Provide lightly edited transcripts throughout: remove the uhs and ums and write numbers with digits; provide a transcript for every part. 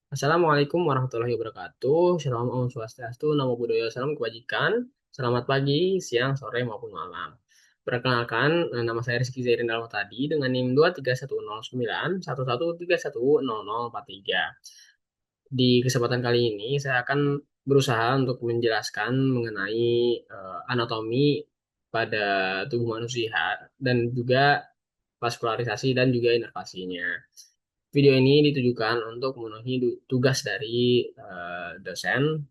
Assalamualaikum warahmatullahi wabarakatuh. Shalom Om Swastiastu, Namo Buddhaya, Salam Kebajikan. Selamat pagi, siang, sore maupun malam. Perkenalkan, nama saya Rizky Zairin Dalma tadi dengan NIM 231091131310043. Di kesempatan kali ini saya akan berusaha untuk menjelaskan mengenai anatomi pada tubuh manusia dan juga vaskularisasi dan juga inervasinya. Video ini ditujukan untuk memenuhi tugas dari dosen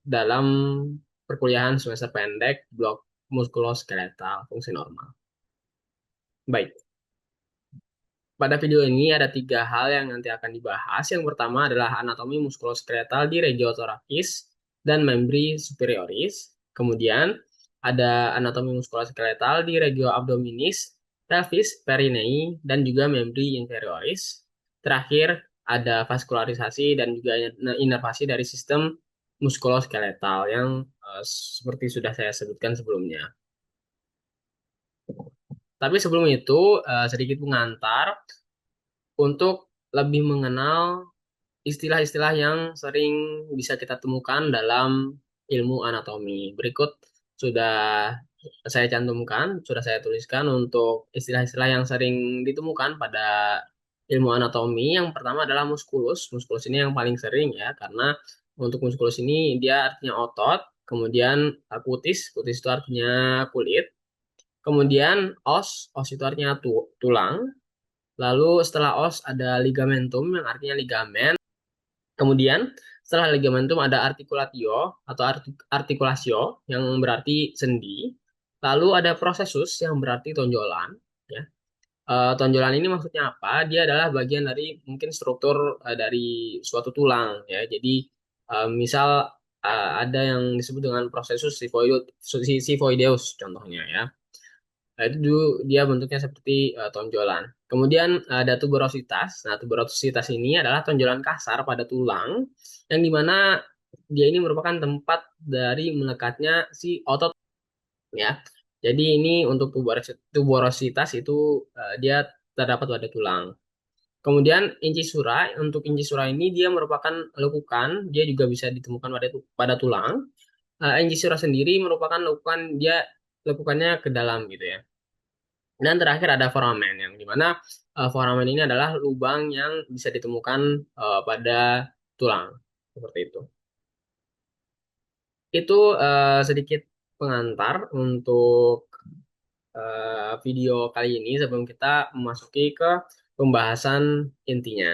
dalam perkuliahan semester pendek blok muskuloskeletal fungsi normal. Baik, pada video ini ada tiga hal yang nanti akan dibahas. Yang pertama adalah anatomi muskuloskeletal di regio thoracis dan membri superioris. Kemudian ada anatomi muskuloskeletal di regio abdominis, pelvis, perinei, dan juga membri inferioris. Terakhir ada vaskularisasi dan juga inervasi dari sistem muskuloskeletal yang seperti sudah saya sebutkan sebelumnya. Tapi sebelum itu sedikit pengantar untuk lebih mengenal istilah-istilah yang sering bisa kita temukan dalam ilmu anatomi. Berikut sudah saya cantumkan, sudah saya tuliskan untuk istilah-istilah yang sering ditemukan pada ilmu anatomi. Yang pertama adalah muskulus. Muskulus ini yang paling sering ya, karena untuk muskulus ini dia artinya otot. Kemudian kutis, kutis itu artinya kulit. Kemudian os itu artinya tulang. Lalu setelah os ada ligamentum yang artinya ligamen. Kemudian setelah ligamentum ada articulatio atau articulatio yang berarti sendi. Lalu ada processus yang berarti tonjolan. Ya. Tonjolan ini maksudnya apa? Dia adalah bagian dari mungkin struktur dari suatu tulang. Ya. Jadi misal ada yang disebut dengan processus xiphoideus contohnya ya. Nah, itu dulu dia bentuknya seperti tonjolan. Kemudian ada tuberositas. Nah, tuberositas ini adalah tonjolan kasar pada tulang yang dimana dia ini merupakan tempat dari melekatnya si otot ya. Jadi ini untuk tuberositas itu dia terdapat pada tulang. Kemudian incisura, untuk incisura ini dia merupakan lekukan, dia juga bisa ditemukan pada tulang. Incisura sendiri merupakan lekukan dia lekukannya ke dalam gitu ya. Dan terakhir ada foramen yang dimana foramen ini adalah lubang yang bisa ditemukan pada tulang seperti itu. Itu sedikit pengantar untuk video kali ini sebelum kita memasuki ke pembahasan intinya.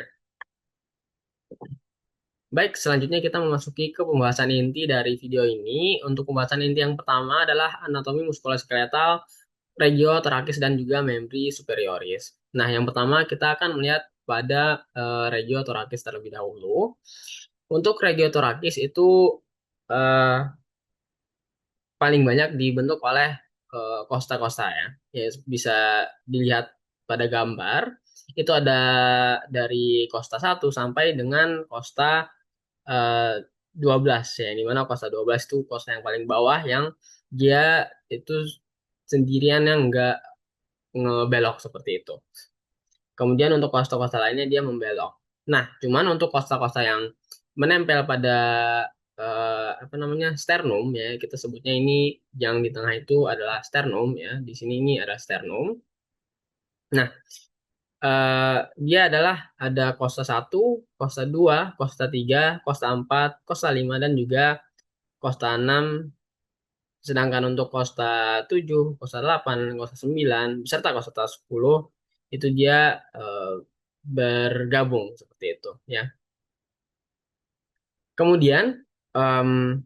Baik, selanjutnya kita memasuki ke pembahasan inti dari video ini. Untuk pembahasan inti yang pertama adalah anatomi muskuloskeletal regio thoracis dan juga membri superioris. Nah, yang pertama kita akan melihat pada regio thoracis terlebih dahulu. Untuk regio thoracis itu eh, paling banyak dibentuk oleh kosta-kosta ya. Ya, bisa dilihat pada gambar. Itu ada dari kosta 1 sampai dengan kosta eh, 12 ya. Di mana kosta 12 itu kosta yang paling bawah yang dia itu sendirian yang enggak ngebelok seperti itu. Kemudian untuk kosta-kosta lainnya dia membelok. Nah, cuman untuk kosta-kosta yang menempel pada apa namanya sternum ya, kita sebutnya ini yang di tengah itu adalah sternum ya. Di sini ini ada sternum. Nah, dia adalah ada kosta 1, kosta 2, kosta 3, kosta 4, kosta 5 dan juga kosta 6. Sedangkan untuk kosta 7, kosta 8, kosta 9, beserta kosta 10 itu dia bergabung seperti itu ya. Kemudian em,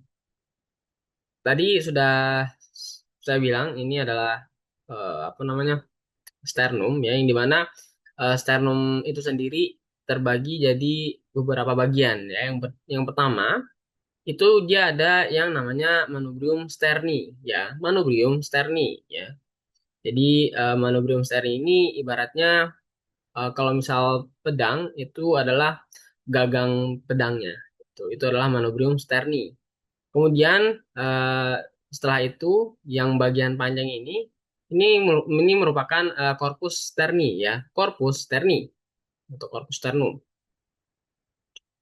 tadi sudah saya bilang ini adalah apa namanya sternum ya, yang dimana sternum itu sendiri terbagi jadi beberapa bagian ya. Yang pertama itu dia ada yang namanya manubrium sterni ya, manubrium sterni ya. Jadi manubrium sterni ini ibaratnya kalau misal pedang itu adalah gagang pedangnya. Itu adalah manubrium sterni. Kemudian eh, setelah itu yang bagian panjang ini merupakan corpus sterni ya, corpus sterni untuk corpus sternum.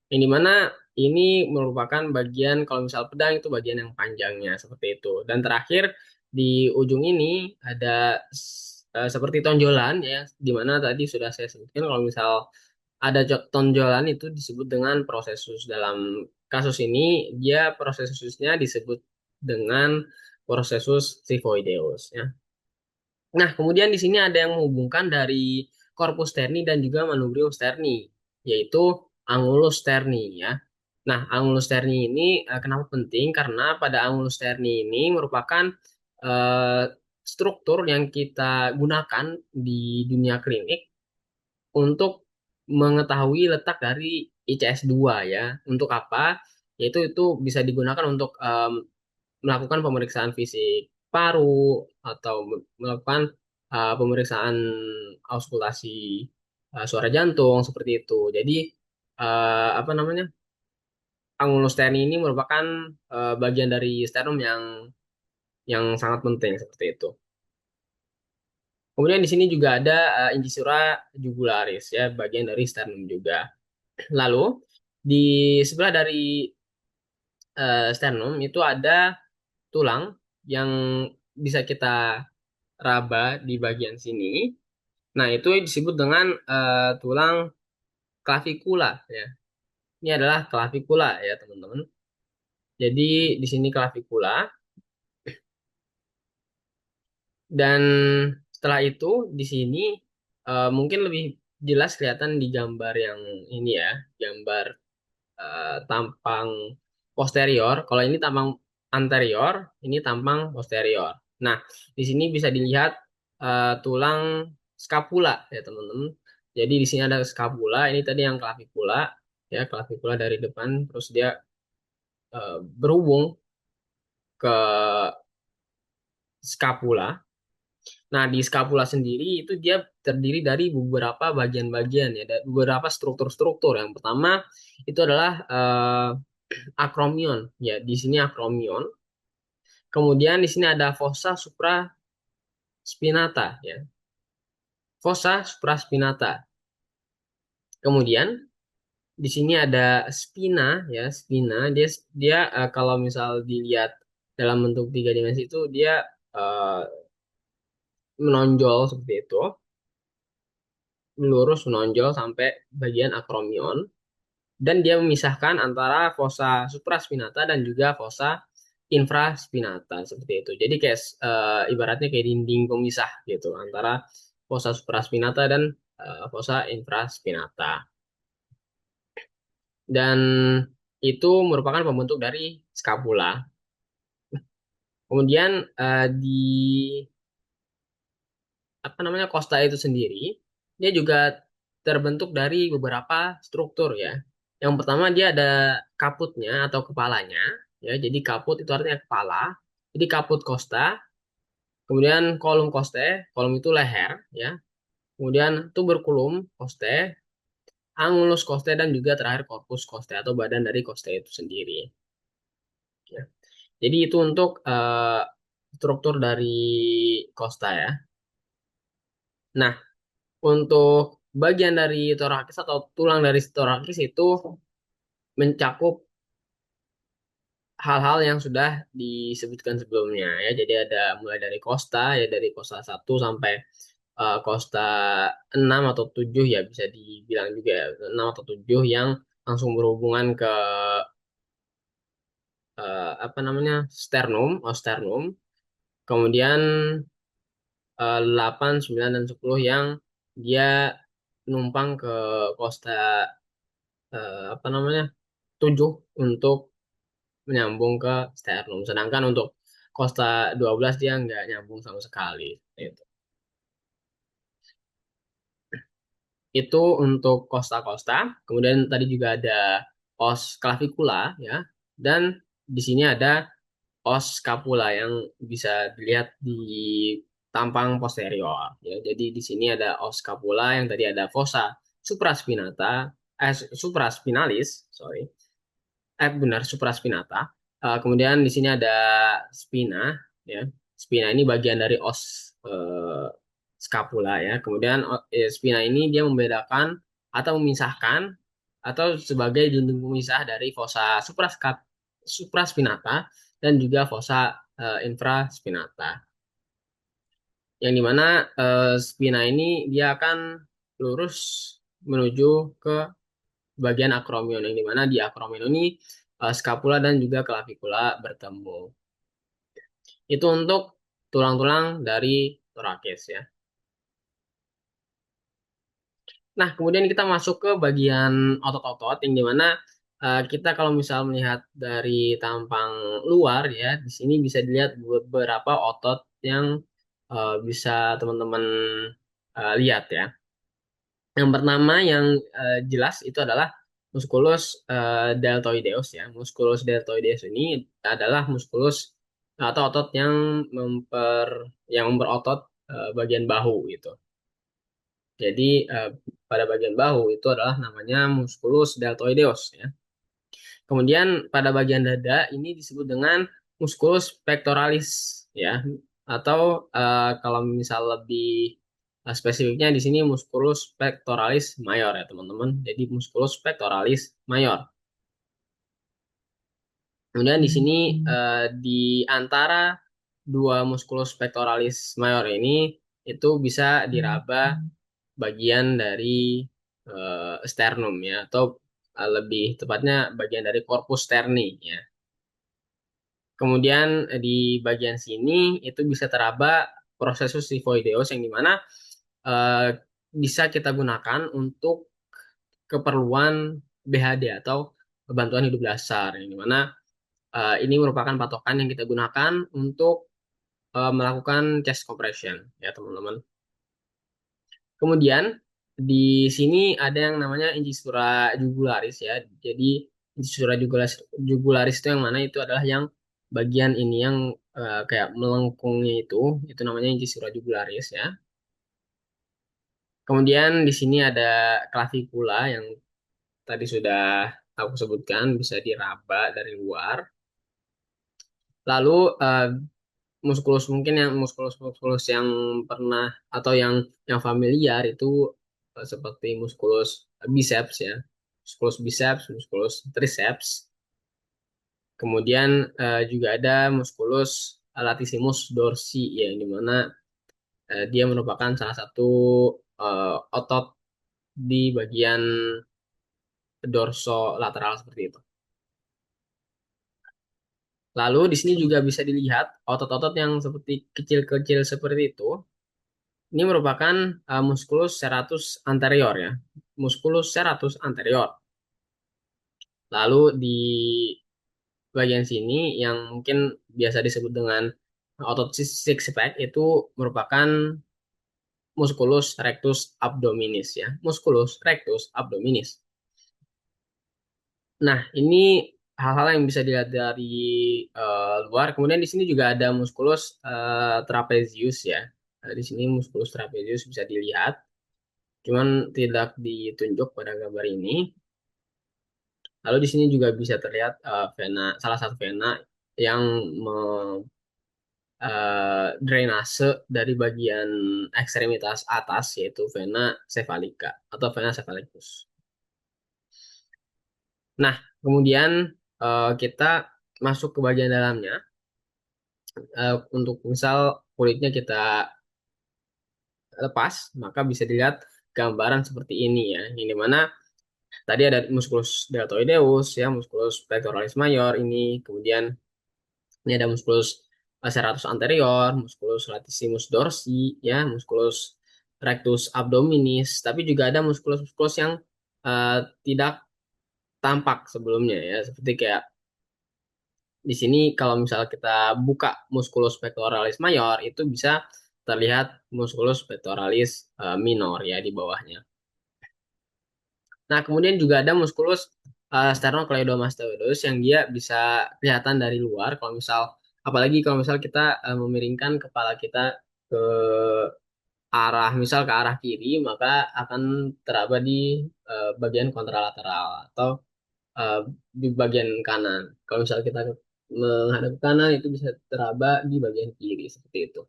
Yang dimana ini merupakan bagian, kalau misal pedang itu bagian yang panjangnya seperti itu. Dan terakhir di ujung ini ada seperti tonjolan ya, dimana tadi sudah saya sebutkan kalau misal ada tonjolan itu disebut dengan prosesus. Dalam kasus ini dia prosesusnya disebut dengan prosesus xiphoi ya. Nah, kemudian di sini ada yang menghubungkan dari corpus sterni dan juga manubrium sterni, yaitu angulus sterni ya. Nah, angulus sterni ini kenapa penting? Karena pada angulus sterni ini merupakan eh, struktur yang kita gunakan di dunia klinik untuk mengetahui letak dari ICS-2 ya. Untuk apa? Yaitu itu bisa digunakan untuk melakukan pemeriksaan fisik paru atau melakukan pemeriksaan auskultasi suara jantung seperti itu. Jadi apa namanya? Angulus sterni ini merupakan bagian dari sternum yang sangat penting seperti itu. Kemudian di sini juga ada incisura jugularis ya, bagian dari sternum juga. Lalu di sebelah dari sternum itu ada tulang yang bisa kita raba di bagian sini. Nah, itu disebut dengan tulang clavikula ya. Ini adalah clavikula ya, teman-teman. Jadi di sini clavikula dan setelah itu di sini mungkin lebih jelas kelihatan di gambar yang ini ya, gambar tampang posterior. Kalau ini tampang anterior, ini tampang posterior. Nah, di sini bisa dilihat tulang scapula ya teman-teman. Jadi di sini ada scapula, ini tadi yang clavikula ya, clavikula dari depan, terus dia berhubung ke scapula. Nah, di scapula sendiri itu dia terdiri dari beberapa bagian-bagian ya, ada beberapa struktur-struktur. Yang pertama itu adalah akromion. Ya, di sini akromion. Kemudian di sini ada fossa supraspinata ya. Fossa supraspinata. Kemudian di sini ada spina ya, spina. Dia dia kalau misal dilihat dalam bentuk tiga dimensi itu dia eh, menonjol seperti itu, lurus menonjol sampai bagian akromion dan dia memisahkan antara fossa supraspinata dan juga fossa infraspinata seperti itu. Jadi kayak ibaratnya kayak dinding pemisah gitu antara fossa supraspinata dan fossa infraspinata. Dan itu merupakan pembentuk dari skapula. Kemudian di apa namanya kosta itu sendiri, dia juga terbentuk dari beberapa struktur ya. Yang pertama dia ada kaputnya atau kepalanya, ya. Jadi kaput itu artinya kepala. Jadi kaput kosta, kemudian kolum koste, kolum itu leher, ya. Kemudian tuberculum koste, angulus koste dan juga terakhir corpus koste atau badan dari koste itu sendiri. Ya. Jadi itu untuk struktur dari kosta ya. Nah, untuk bagian dari torakis atau tulang dari torakis itu mencakup hal-hal yang sudah disebutkan sebelumnya ya. Jadi ada mulai dari kosta ya, dari kosta 1 sampai kosta 6 atau 7 ya, bisa dibilang juga ya, 6 atau 7 yang langsung berhubungan ke apa namanya? Sternum, osternum. Kemudian 8, 9 dan 10 yang dia numpang ke kosta apa namanya? 7 untuk menyambung ke sternum. Sedangkan untuk Costa 12 dia nggak nyambung sama sekali. Itu untuk Costa-Costa. Kemudian tadi juga ada os clavicula ya. Dan di sini ada os scapula yang bisa dilihat di tampang posterior ya. Jadi di sini ada os scapula yang tadi ada fossa supraspinata, supraspinalis, sorry. Benar supraspinata. Kemudian di sini ada spina, ya. Spina ini bagian dari os scapula ya. Kemudian spina ini dia membedakan atau memisahkan atau sebagai dinding pemisah dari fosa supraspinata dan juga fosa infraspinata. Yang dimana spina ini dia akan lurus menuju ke bagian akromion, yang dimana di akromion ini scapula dan juga clavicular bertemu. Itu untuk tulang-tulang dari torakis ya. Nah, kemudian kita masuk ke bagian otot-otot yang dimana kita kalau misal melihat dari tampang luar ya, di sini bisa dilihat beberapa otot yang bisa teman-teman lihat ya. Yang pertama yang jelas itu adalah musculus deltoideus ya. Musculus deltoideus ini adalah musculus atau otot yang memperotot bagian bahu gitu. Jadi pada bagian bahu itu adalah namanya musculus deltoideus ya. Kemudian pada bagian dada ini disebut dengan musculus pectoralis ya. Atau kalau misal lebih spesifiknya di sini musculus pectoralis mayor ya teman-teman. Jadi musculus pectoralis mayor. Kemudian di sini di antara dua musculus pectoralis mayor ini itu bisa diraba bagian dari sternum ya atau lebih tepatnya bagian dari corpus sterni ya. Kemudian di bagian sini itu bisa teraba prosesus sifoideus yang dimana eh, bisa kita gunakan untuk keperluan BHD atau bantuan hidup dasar yang dimana ini merupakan patokan yang kita gunakan untuk melakukan chest compression ya teman-teman. Kemudian di sini ada yang namanya incisura jugularis ya. Jadi incisura jugularis itu yang mana itu adalah yang bagian ini yang kayak melengkungnya itu namanya incisura jugularis ya. Kemudian di sini ada clavikula yang tadi sudah aku sebutkan bisa diraba dari luar. Lalu muskulus mungkin yang muskulus yang pernah atau yang familiar itu seperti muskulus biceps ya, muskulus biceps, muskulus triceps. Kemudian juga ada muskulus latissimus dorsi ya, yang dimana dia merupakan salah satu otot di bagian dorsolateral seperti itu. Lalu di sini juga bisa dilihat otot-otot yang seperti kecil-kecil seperti itu. Ini merupakan musculus serratus anterior ya. Musculus serratus anterior. Lalu di bagian sini yang mungkin biasa disebut dengan otot six pack itu merupakan musculus rectus abdominis ya. Musculus rectus abdominis. Nah, ini hal-hal yang bisa dilihat dari luar. Kemudian di sini juga ada musculus trapezius ya. Nah, di sini musculus trapezius bisa dilihat. Cuman tidak ditunjuk pada gambar ini. Lalu di sini juga bisa terlihat salah satu vena yang drainase dari bagian ekstremitas atas yaitu vena cephalica atau vena cephalicus. Nah, kemudian kita masuk ke bagian dalamnya. Untuk misal kulitnya kita lepas, maka bisa dilihat gambaran seperti ini ya. Ini dimana tadi ada musculus deltoideus ya, musculus pectoralis major ini, kemudian ini ada musculus serratus anterior, musculus latissimus dorsi ya, musculus rectus abdominis, tapi juga ada muskulus-muskulus yang tidak tampak sebelumnya ya, seperti kayak di sini kalau misalnya kita buka musculus pectoralis major itu bisa terlihat musculus pectoralis minor ya di bawahnya. Nah, kemudian juga ada musculus sternocleidomastoideus yang dia bisa kelihatan dari luar kalau misal apalagi kalau misal kita memiringkan kepala kita ke ke arah kiri maka akan teraba di bagian kontralateral atau eh, di bagian kanan. Kalau misal kita menghadap ke kanan itu bisa teraba di bagian kiri seperti itu.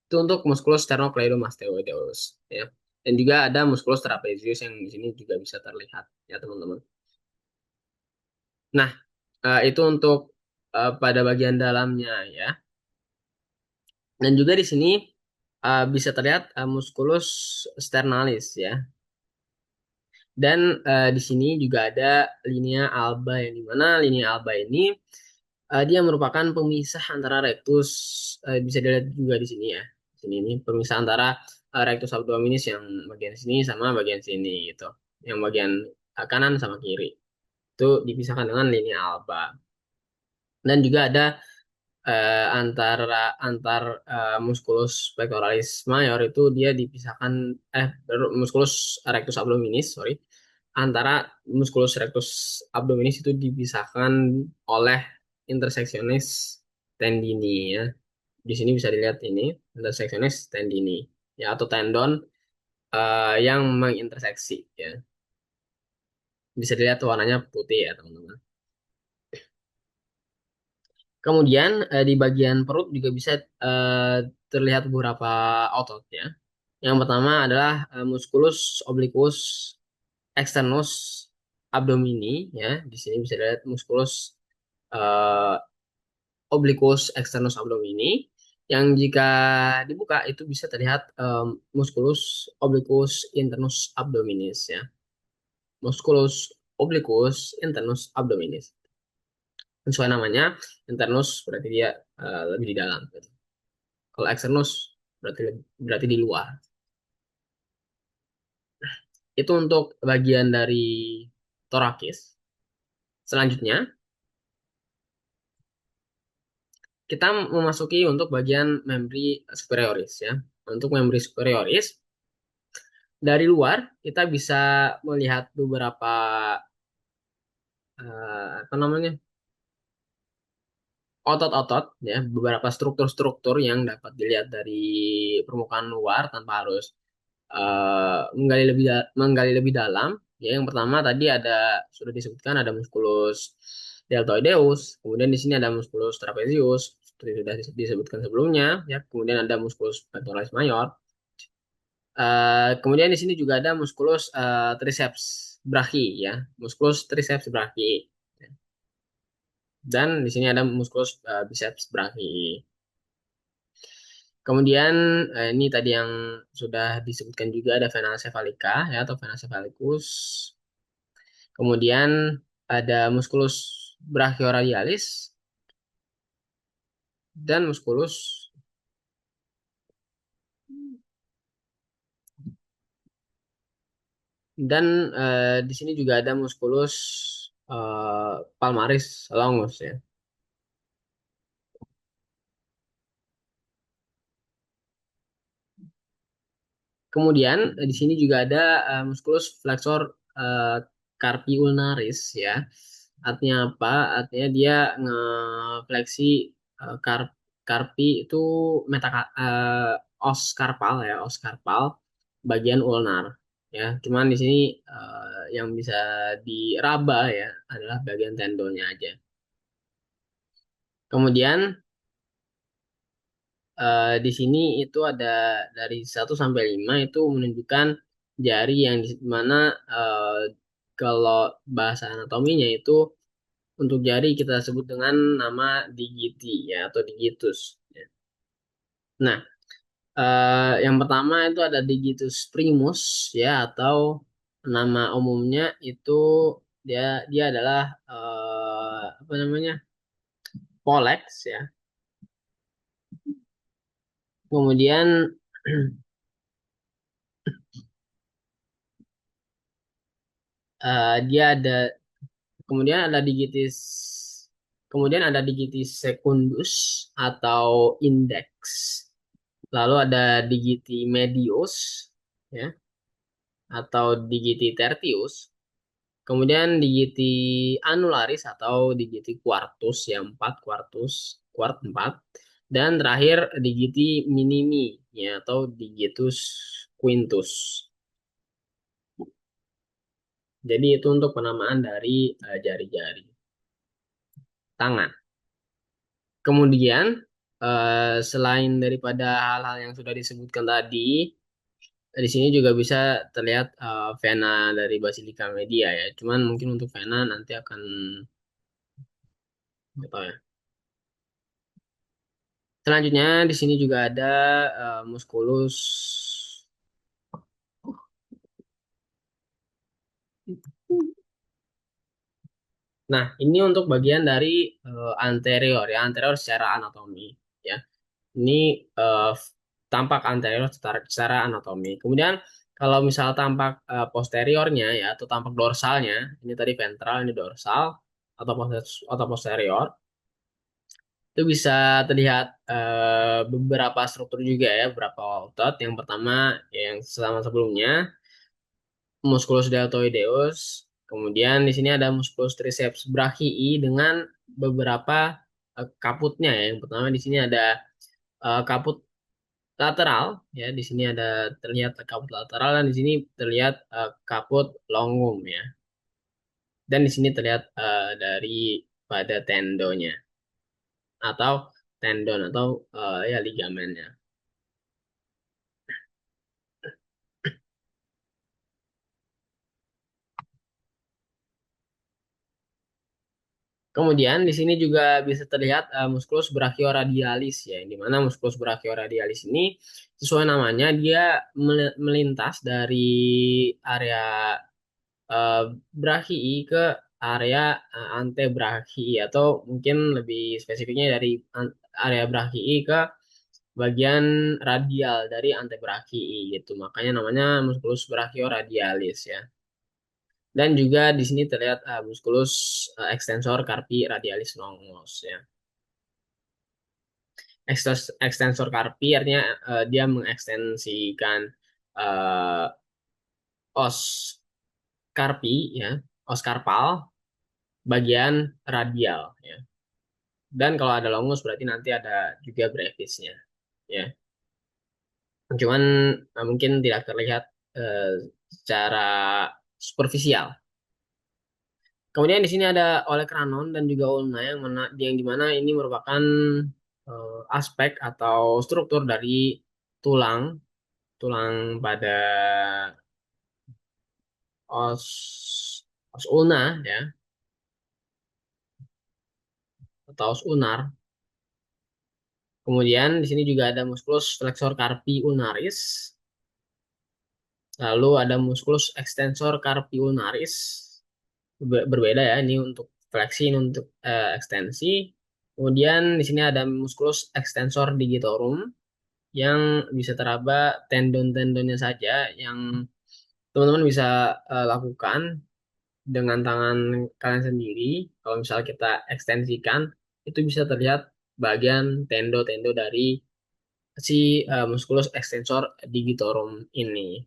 Itu untuk musculus sternocleidomastoideus ya. Dan juga ada musculus trapezius yang di sini juga bisa terlihat ya teman-teman. Nah, itu untuk pada bagian dalamnya ya. Dan juga di sini bisa terlihat musculus sternalis ya. Dan di sini juga ada linea alba yang dimana linea alba ini dia merupakan pemisah antara rectus, bisa dilihat juga di sini ya. Di sini ini pemisah antara rectus abdominis yang bagian sini sama bagian sini gitu. Yang bagian kanan sama kiri. Itu dipisahkan dengan linea alba. Dan juga ada antara antar musculus pectoralis major itu dia dipisahkan musculus rectus abdominis, sorry. Antara musculus rectus abdominis itu dipisahkan oleh intersectionis tendini ya. Di sini bisa dilihat ini intersectionis tendini ya atau tendon yang menginterseksi ya. Bisa dilihat warnanya putih ya teman-teman. Kemudian di bagian perut juga bisa terlihat beberapa otot ya. Yang pertama adalah musculus obliquus externus abdomini ya. Di sini bisa dilihat musculus eh, obliquus externus abdomini yang jika dibuka itu bisa terlihat musculus obliquus internus abdominis ya. Musculus obliquus internus abdominis. Sesuai namanya, internus berarti dia lebih di dalam gitu. Kalau externus berarti berarti di luar. Itu untuk bagian dari torakis. Selanjutnya, kita memasuki untuk bagian membri superioris ya. Untuk membri superioris, dari luar kita bisa melihat beberapa apa namanya? Otot-otot ya, beberapa struktur-struktur yang dapat dilihat dari permukaan luar tanpa harus menggali lebih dalam. Ya, yang pertama tadi ada sudah disebutkan ada musculus deltoideus, kemudian di sini ada musculus trapezius seperti sudah disebutkan sebelumnya, ya. Kemudian ada musculus pectoralis major. Kemudian di sini juga ada musculus triceps brachii ya, musculus triceps brachii. Dan di sini ada musculus biceps brachii. Kemudian ini tadi yang sudah disebutkan juga ada vena cephalica ya atau vena cephalicus. Kemudian ada musculus brachioradialis dan musculus dan di sini juga ada musculus palmaris longus ya. Kemudian di sini juga ada musculus flexor eh, carpi ulnaris ya. Artinya apa? Artinya dia ngefleksi carpi itu os karpal ya, os karpal bagian ulnar ya. Cuman di sini yang bisa diraba ya adalah bagian tendonnya aja. Kemudian di sini itu ada dari 1 sampai 5 itu menunjukkan jari yang di mana eh, kalau bahasa anatominya itu untuk jari kita sebut dengan nama digiti ya atau digitus. Ya. Nah, yang pertama itu ada digitus primus ya atau nama umumnya itu dia dia adalah apa namanya pollex ya. Kemudian dia ada kemudian ada digitis secundus atau index. Lalu ada digiti medius ya atau digiti tertius. Kemudian digiti annularis atau digiti quartus ya 4 quartus, quart 4. Dan terakhir digiti minimi ya atau digitus quintus. Jadi itu untuk penamaan dari jari-jari tangan. Kemudian selain daripada hal-hal yang sudah disebutkan tadi, Di sini juga bisa terlihat vena dari Basilica media ya. Cuman mungkin untuk vena nanti akan nggak tahu ya. Selanjutnya di sini juga ada musculus. Nah, ini untuk bagian dari anterior ya, anterior secara anatomi ya. Ini eh, tampak anterior secara anatomi. Kemudian kalau misal tampak posteriornya ya atau tampak dorsalnya, ini tadi ventral, ini dorsal atau posterior, itu bisa terlihat beberapa struktur juga ya, beberapa otot. Yang pertama ya, yang sama sebelumnya, musculus deltoideus. Kemudian di sini ada musculus triceps brachii dengan beberapa kaputnya ya. Yang pertama di sini ada kaput lateral ya. Di sini ada terlihat kaput lateral dan di sini terlihat kaput longum ya. Dan di sini terlihat dari pada tendonya atau tendon atau ya ligamennya. Kemudian di sini juga bisa terlihat musculus brachioradialis ya, di mana musculus brachioradialis ini sesuai namanya dia melintas dari area eh, brachii ke area antebrachii atau mungkin lebih spesifiknya dari area brachii ke bagian radial dari antebrachii gitu. Makanya namanya musculus brachioradialis ya. Dan juga di sini terlihat musculus extensor carpi radialis longus ya. Extensor carpi artinya dia mengekstensikan eh, os carpi ya, os karpal bagian radial ya. Dan kalau ada longus berarti nanti ada juga brevisnya ya. Cuman mungkin tidak terlihat eh, secara superficial. Kemudian di sini ada olecranon dan juga ulna yang dimana ini merupakan aspek atau struktur dari tulang tulang pada os ulna ya atau os ulnar. Kemudian di sini juga ada musculus flexor carpi ulnaris. Lalu ada musculus extensor carpi ulnaris. Berbeda ya ini untuk fleksi ini untuk ekstensi. Kemudian di sini ada musculus extensor digitorum yang bisa teraba tendon-tendonnya saja yang teman-teman bisa lakukan dengan tangan kalian sendiri. Kalau misal kita ekstensikan, itu bisa terlihat bagian tendo-tendo dari si musculus extensor digitorum ini.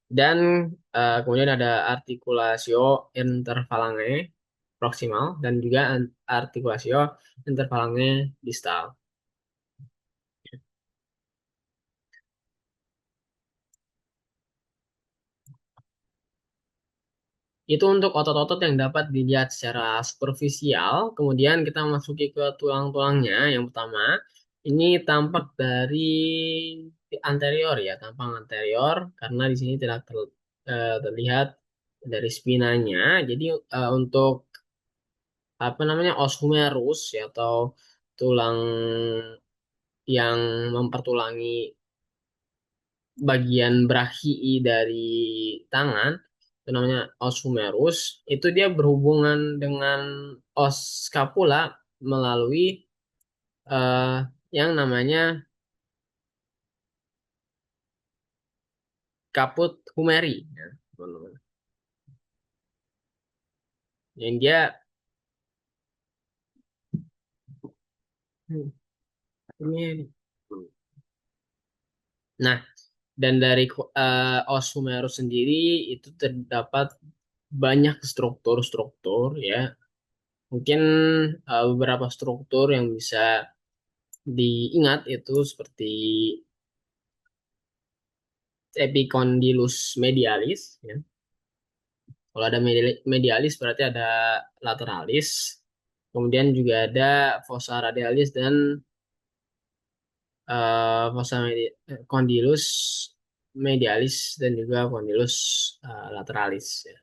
Dan kemudian ada articulatio interphalange proximal dan juga articulatio interphalange distal. Itu untuk otot-otot yang dapat dilihat secara superficial. Kemudian kita masuki ke tulang-tulangnya. Yang pertama, ini tampak dari anterior ya, tampang anterior karena di sini tidak terlihat dari spinanya. Jadi untuk apa namanya os humerus ya, atau tulang yang mempertulangi bagian brachii dari tangan itu namanya os humerus itu dia berhubungan dengan os scapula melalui eh, yang namanya caput humeri ya, teman-teman. Yang dia ini nah dan dari os humerus sendiri itu terdapat banyak struktur-struktur ya. Mungkin beberapa struktur yang bisa diingat itu seperti epicondylus medialis ya. Kalau ada medialis berarti ada lateralis. Kemudian juga ada fossa radialis dan fossa condylus medialis dan juga condylus lateralis. Ya.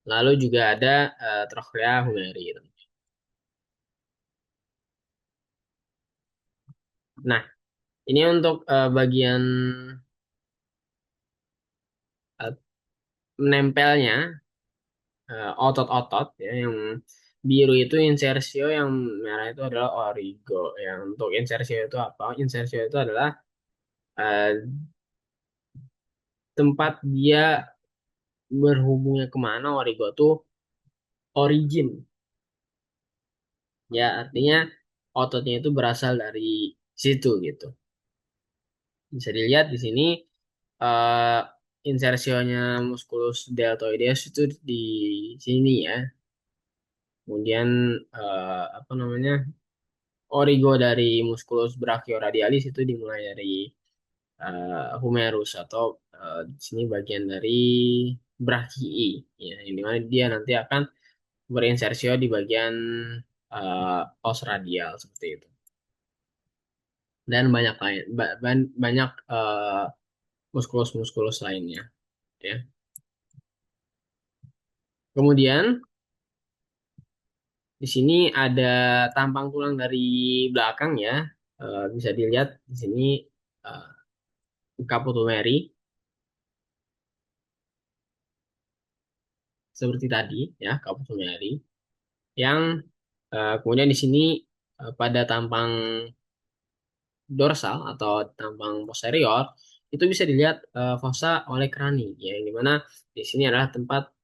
Lalu juga ada trochlea humeri. Gitu. Nah, ini untuk bagian eh, menempelnya otot-otot ya yang biru itu insersio, yang merah itu adalah origo. Yang untuk insersio itu apa? Insersio itu adalah eh, tempat dia berhubungnya kemana. Origo tuh origin, ya artinya ototnya itu berasal dari situ gitu. Bisa dilihat di sini eh insersionya musculus deltoideus itu di sini ya. Kemudian apa namanya? Origo dari musculus brachioradialis itu dimulai dari humerus atau di sini bagian dari brachii ya, yang dimana dia nanti akan berinsersio di bagian os radial seperti itu. Dan banyak lain banyak muskulus-muskulus lainnya ya. Kemudian di sini ada tampang tulang dari belakang ya. Bisa dilihat di sini uh, caput humeri seperti tadi ya, caput humeri yang kemudian di sini pada tampang dorsal atau tampang posterior itu bisa dilihat fossa oleh krani ya, yang dimana di sini adalah tempat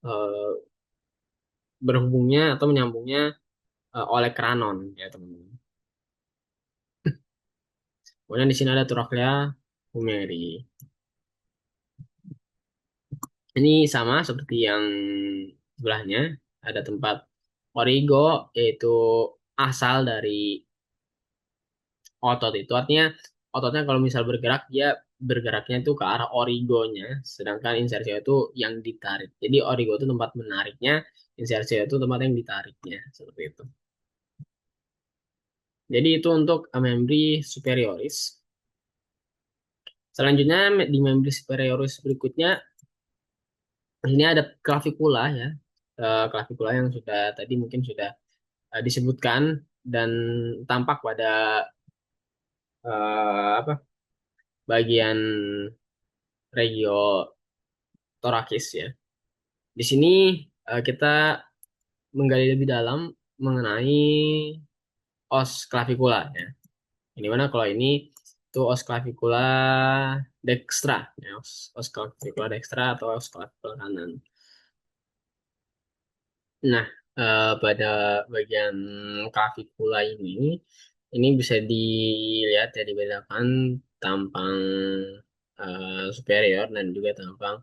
berhubungnya atau menyambungnya oleh kranon ya teman-teman. Kemudian di sini ada trochlea humeri. Ini sama seperti yang sebelahnya, ada tempat origo yaitu asal dari otot itu. Artinya ototnya kalau misal bergerak dia bergeraknya itu ke arah origonya, sedangkan insersio itu yang ditarik. Jadi origo itu tempat menariknya, insersio itu tempat yang ditariknya, seperti itu. Jadi itu untuk membri superioris. Selanjutnya di membri superioris berikutnya ini ada clavicula ya. Clavicula yang sudah tadi mungkin sudah disebutkan dan tampak pada apa bagian regio torakis ya. Di sini kita menggali lebih dalam mengenai os clavicula ya. Ini mana kalau ini itu os clavicula dextra ya, os clavicula dextra atau os clavicula kanan. Nah, pada bagian clavicula ini bisa dilihat ya dibedakan tampang superior dan juga tampang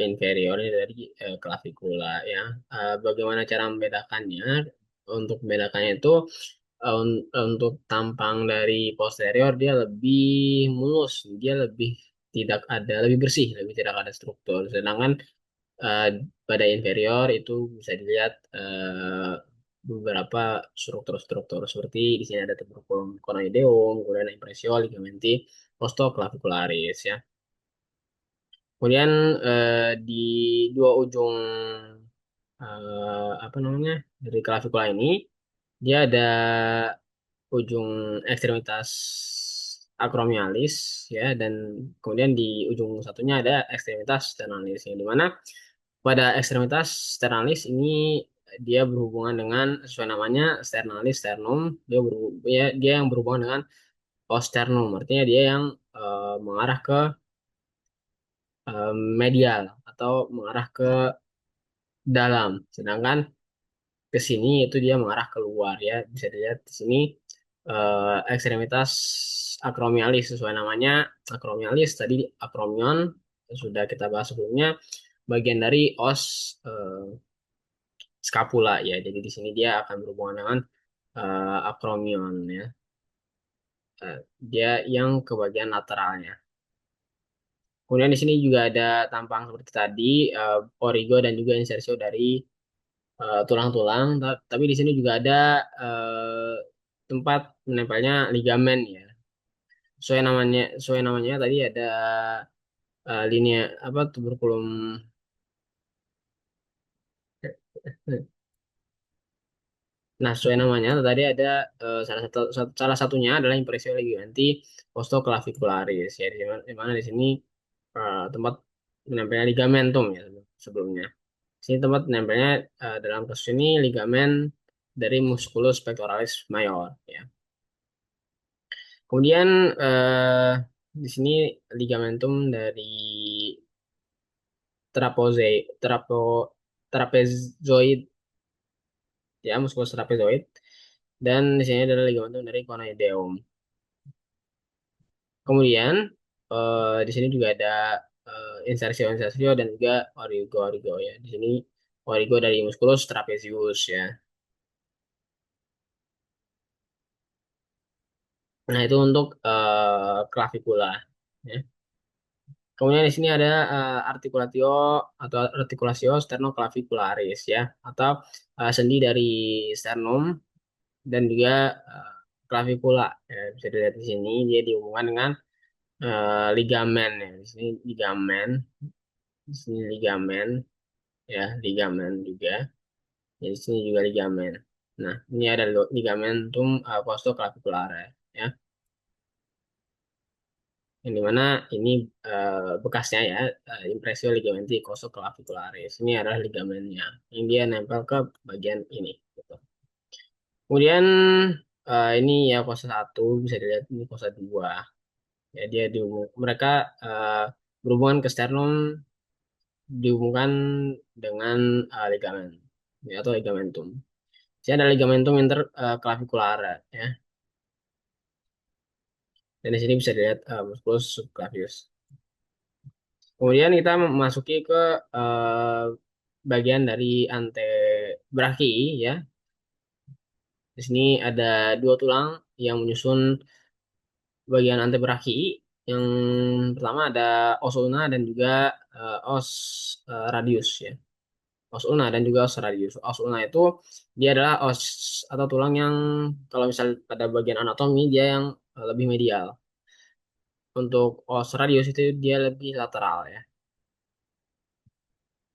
inferior ini dari clavicula ya. Bagaimana cara membedakannya? Untuk membedakannya itu untuk tampang dari posterior dia lebih mulus, dia lebih tidak ada, lebih bersih, lebih tidak ada struktur. Sedangkan eh, pada inferior itu bisa dilihat beberapa struktur-struktur seperti di sini ada tuberculum conoideum, kemudian impresio, ligamenti, costoclavicularis ya. Kemudian di dua ujung apa namanya dari clavicula ini dia ada ujung ekstremitas acromialis ya, dan kemudian di ujung satunya ada ekstremitas sternalis yang dimana pada ekstremitas sternalis ini dia berhubungan dengan sesuai namanya sternalis sternum, dia yang berhubungan dengan posternum, artinya dia yang mengarah ke medial atau mengarah ke dalam, sedangkan ke sini itu dia mengarah keluar ya. Bisa dilihat di sini ekstremitas akromialis sesuai namanya. Akromialis tadi akromion sudah kita bahas sebelumnya, bagian dari os scapula ya. Jadi di sini dia akan berhubungan dengan akromion ya. Dia yang ke bagian lateralnya. Kemudian di sini juga ada tampang seperti tadi, origo dan juga insersio dari tulang-tulang. Tapi di sini juga ada tempat menempelnya ligamen ya. Sesuai namanya tadi ada linia apa tuberkulum. Nah, sesuai namanya tadi ada salah satunya adalah impresio ligamenti costoclavicularis ya di mana di sini tempat menempelnya ligamentum ya sebelumnya. Di sini tempat menempelnya dalam kasus ini ligamen dari musculus pectoralis major ya. Kemudian di sini ligamentum dari trapoze trapo trapezoid ya musculus trapezoid dan di sini adalah ligamentum dari conoideum. Kemudian di sini juga ada insersio dan juga origo ya. Di sini origo dari musculus trapezius ya. Nah, itu untuk clavicula ya. Kemudian di sini ada articulatio atau articulatio sternoclavicularis ya atau sendi dari sternum dan juga clavicula ya. Bisa dilihat di sini dia dihubungkan dengan ligamen ya. Di sini ligamen ya, ligamen juga. Jadi sini juga ligamen. Nah, ini ada ligamentum costoclavicular ya. Yang dimana ini bekasnya ya, impresio ligamenti costoclavicularis. Ini adalah ligamennya. Yang dia nempel ke bagian ini. Gitu. Kemudian ini ya kosa satu bisa dilihat ini kosa dua. Ya dia mereka eh, berhubungan ke sternum dihubungkan dengan ligamen ya, atau ligamentum. Jadi ada ligamentum interclavicular ya. Dan di sini bisa dilihat musculus subclavius. Kemudian kita memasuki ke eh, bagian dari antebrachi ya. Di sini ada dua tulang yang menyusun bagian antebrachi. Yang pertama ada os ulna dan juga os radius ya. Os ulna dan juga os radius. Os ulna itu dia adalah os atau tulang yang kalau misal pada bagian anatomi dia yang lebih medial. Untuk os radius itu dia lebih lateral ya.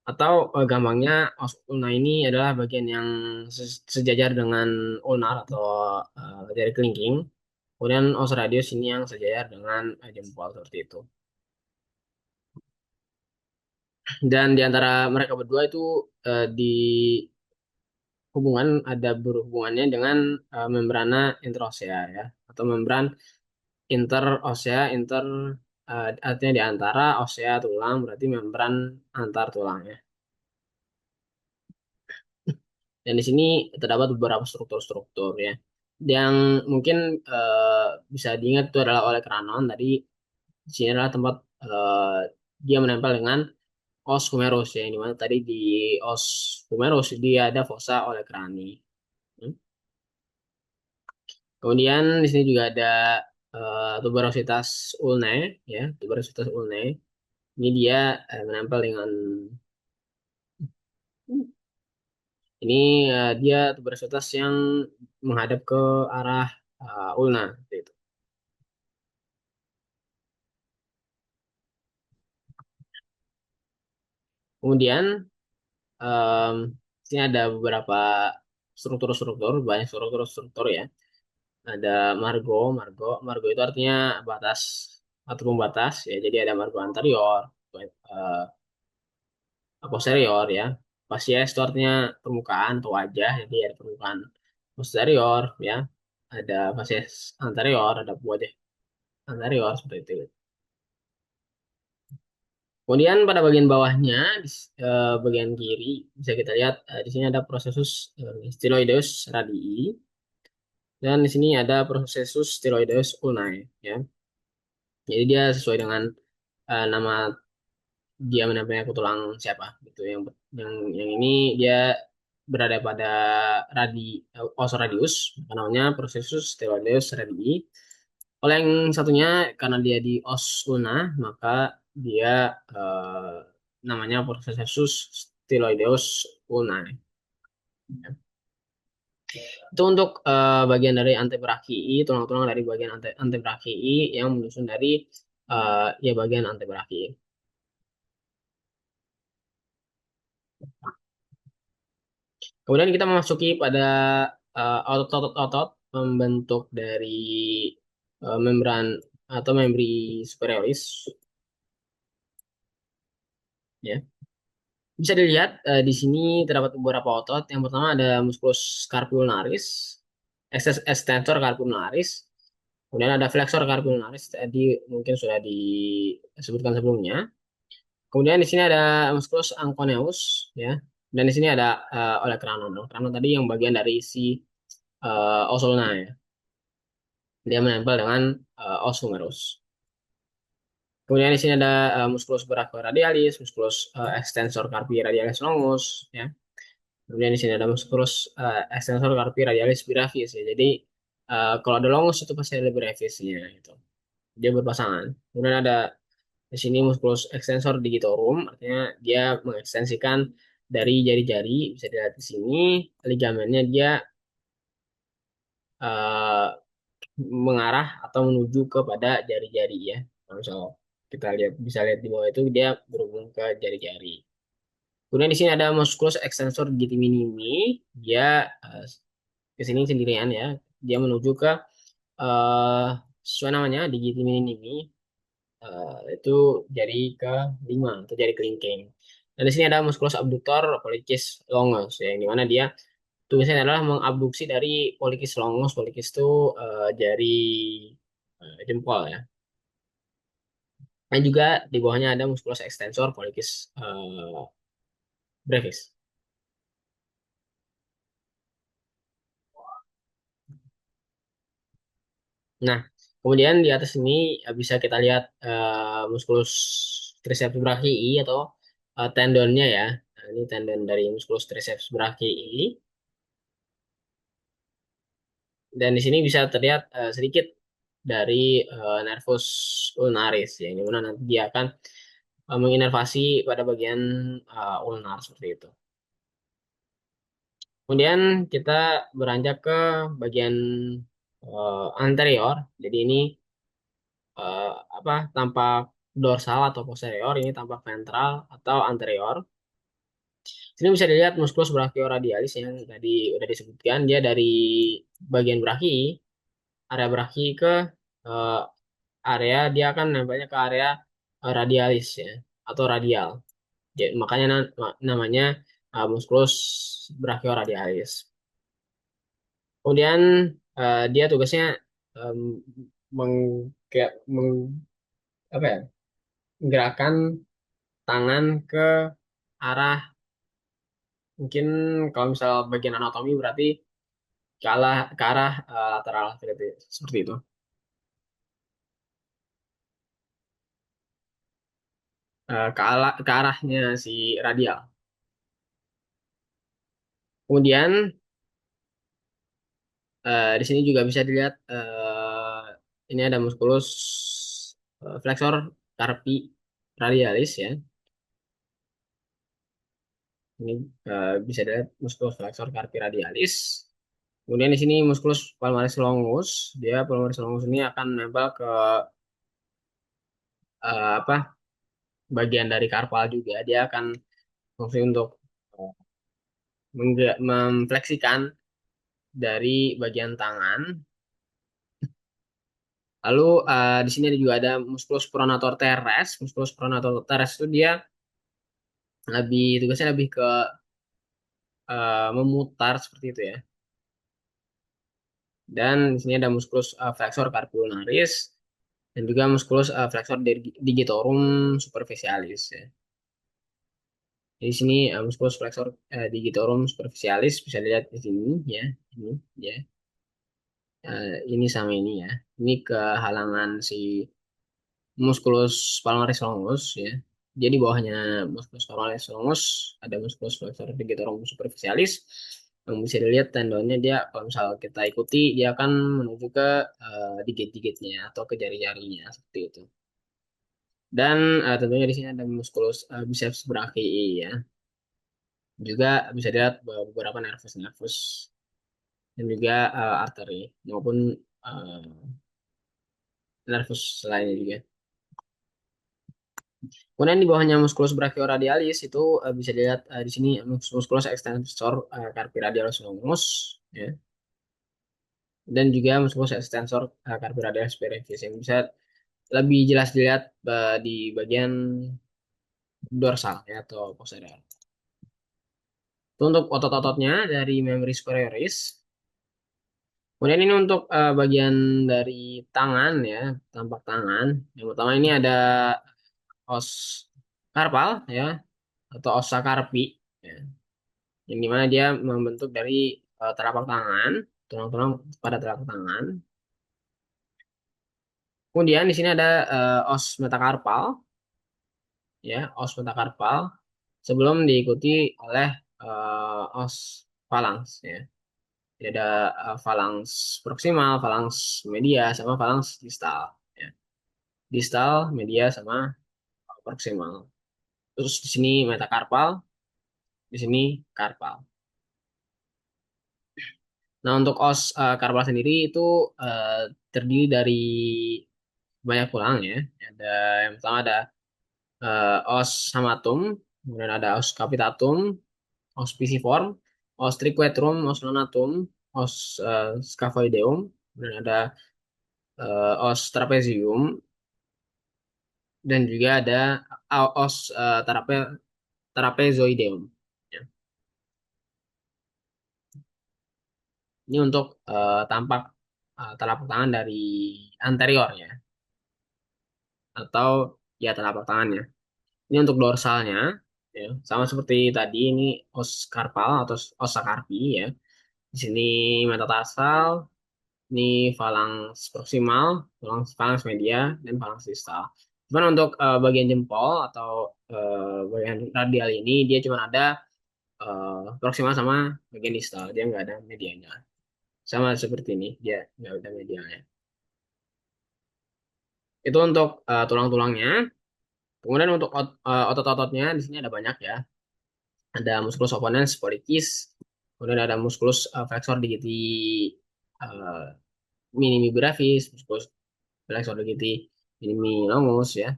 Atau gampangnya os ulna ini adalah bagian yang sejajar dengan ulnar atau jari kelingking. Kemudian os radius ini yang sejajar dengan jempol seperti itu. Dan di antara mereka berdua itu di hubungan ada berhubungannya dengan membrana interosea ya atau membran interosea artinya di antara osea tulang berarti membran antar tulang ya. Dan di sini terdapat beberapa struktur-struktur ya. Yang mungkin bisa diingat itu adalah oleh Kranon tadi di sini adalah tempat eh, dia menempel dengan os humerus ya, di mana tadi di os humerus dia ada fossa oleh Krani. Hmm. Kemudian di sini juga ada tuberositas ulnae ya, tuberositas ulnae. Ini dia menempel dengan ini dia tuberositas yang menghadap ke arah ulna seperti itu. Kemudian em, di sini ada beberapa struktur-struktur, banyak struktur-struktur ya. Ada margo itu artinya batas atau pembatas ya. Jadi ada margo anterior, eh, posterior ya. Facies itu artinya permukaan atau wajah, jadi ada permukaan posterior ya. Ada facies anterior, ada wajah anterior seperti itu. Kemudian pada bagian bawahnya, bagian kiri bisa kita lihat di sini ada prosesus styloideus radii dan di sini ada prosesus styloideus ulnae ya. Jadi dia sesuai dengan nama dia menempelnya ke tulang siapa gitu. Yang ini dia berada pada radi os radius, namanya prosesus styloideus radii. Kalau yang satunya karena dia di os ulna, maka dia namanya prosesus styloideus ulnae. Itu untuk bagian dari antebrakii, tulang-tulang dari bagian antebrakii yang menyusun dari ya bagian antebrakii. Kemudian kita memasuki pada otot-otot pembentuk dari membran atau membri superioris, ya. Bisa dilihat di sini terdapat beberapa otot. Yang pertama ada musculus scapularis, extensor scapularis. Kemudian ada flexor scapularis, tadi mungkin sudah disebutkan sebelumnya. Kemudian di sini ada musculus anconeus, ya. Dan di sini ada olecranon. Olecranon tadi yang bagian dari si osulna, ya. Dia menempel dengan os humerus. Kemudian di sini ada musculus brachioradialis, musculus extensor carpi radialis longus, ya. Kemudian di sini ada musculus extensor carpi radialis brevis, ya. Jadi kalau ada longus itu pasti ada brevisnya gitu. Dia berpasangan. Kemudian ada di sini musculus extensor digitorum, artinya dia mengekstensikan dari jari-jari. Bisa dilihat di sini ligamennya dia eh, mengarah atau menuju kepada jari-jari, ya. Kalau misal kita lihat bisa lihat di bawah itu dia berhubung ke jari-jari. Kemudian di sini ada musculus extensor digiti minimi, dia ke sini sendirian, ya. Dia menuju ke eh sesuai namanya digiti minimi, itu jari ke-5 atau jari kelingking. Dan di sini ada musculus abductor pollicis longus, ya, yang dimana dia tugasnya adalah mengabduksi dari pollicis longus. Pollicis itu jari jempol, ya. Dan juga di bawahnya ada musculus extensor pollicis brevis. Nah, kemudian di atas ini bisa kita lihat musculus triceps brachii atau tendonnya, ya. Nah, ini tendon dari musculus triceps brachii. Dan di sini bisa terlihat sedikit dari nervus ulnaris, ya, yang mana nanti dia akan menginervasi pada bagian ulnar seperti itu. Kemudian kita beranjak ke bagian anterior. Jadi ini eh, apa tampak dorsal atau posterior, ini tampak ventral atau anterior. Sini bisa dilihat musculus brachioradialis yang tadi udah disebutkan, dia dari bagian brachi, area brachi ke eh, area dia akan nempelnya ke area radialis, ya, atau radial. Jadi, makanya namanya musculus brachioradialis. Kemudian dia tugasnya em, meng, kayak apa ya, menggerakkan tangan ke arah, mungkin kalau misal bagian anatomi berarti ke arah lateral seperti itu. Ke arahnya si radial. Kemudian di sini juga bisa dilihat ini ada musculus flexor carpi radialis, ya. Ini bisa dilihat musculus flexor carpi radialis. Kemudian di sini musculus palmaris longus. Dia palmaris longus ini akan nempel ke apa bagian dari karpal juga. Dia akan fungsi untuk eh, memfleksikan dari bagian tangan. Lalu di sini juga ada musculus pronator teres. Musculus pronator teres itu dia tugasnya lebih ke memutar seperti itu, ya. Dan di sini ada musculus flexor carpi ulnaris dan juga musculus flexor digitorum superficialis, ya. Di sini musculus flexor digitorum superficialis bisa dilihat di sini, ya. Ini, ya. Ini sama ini, ya. Ini kehalangan si musculus palmaris longus, ya. Jadi bawahnya musculus palmaris longus ada musculus flexor digitorum superficialis yang bisa dilihat tendonnya, dia kalau misal kita ikuti dia akan menuju ke digit-digitnya atau ke jari-jarinya seperti itu. Dan tentunya di sini ada musculus biceps brachii, ya. Juga bisa dilihat beberapa nervus-nervus. dan juga arteri maupun eh, nervus lainnya juga. Kemudian di bawahnya musculus brachioradialis itu bisa dilihat di sini musculus extensor carpi radialis longus, ya, dan juga musculus extensor carpi radialis brevis yang bisa lebih jelas dilihat di bagian dorsal ya atau posterior. Itu untuk otot-ototnya dari membris superioris. Kemudian ini untuk bagian dari tangan ya, tampak tangan. Yang pertama ini ada os karpal ya atau ossa carpi ya. Yang dimana dia membentuk dari telapak tangan, tulang-tulang pada telapak tangan. Kemudian di sini ada os metakarpal ya, os metakarpal sebelum diikuti oleh os falanks ya. Jadi ada falanks proksimal, falanks media, sama falanks distal ya. Distal, media, sama proksimal. Terus di sini metakarpal, di sini karpal. Nah, untuk os karpal sendiri itu terdiri dari banyak tulang ya. Ada yang pertama ada os hamatum, kemudian ada os capitatum, os pisiform, os triquetrum, os nonatum, os scaphoideum, kemudian ada os trapezium, dan juga ada os trapezoideum. Ya. Ini untuk tampak telapak tangan dari anterior ya, atau ya telapak tangannya. Ini untuk dorsalnya, ya, sama seperti tadi ini os karpal atau os sakarpi ya. Di sini metatarsal, ini falangs proksimal, falangs media, dan falangs distal. Cuman untuk bagian jempol atau bagian radial ini dia cuma ada proksimal sama bagian distal, dia nggak ada medianya. Sama seperti ini, dia nggak ada medialnya. Itu untuk tulang-tulangnya. Kemudian untuk otot-ototnya di sini ada banyak ya. Ada musculus opponens pollicis, kemudian ada musculus flexor digiti uh, minimi brevis, musculus flexor digiti minimi longus ya.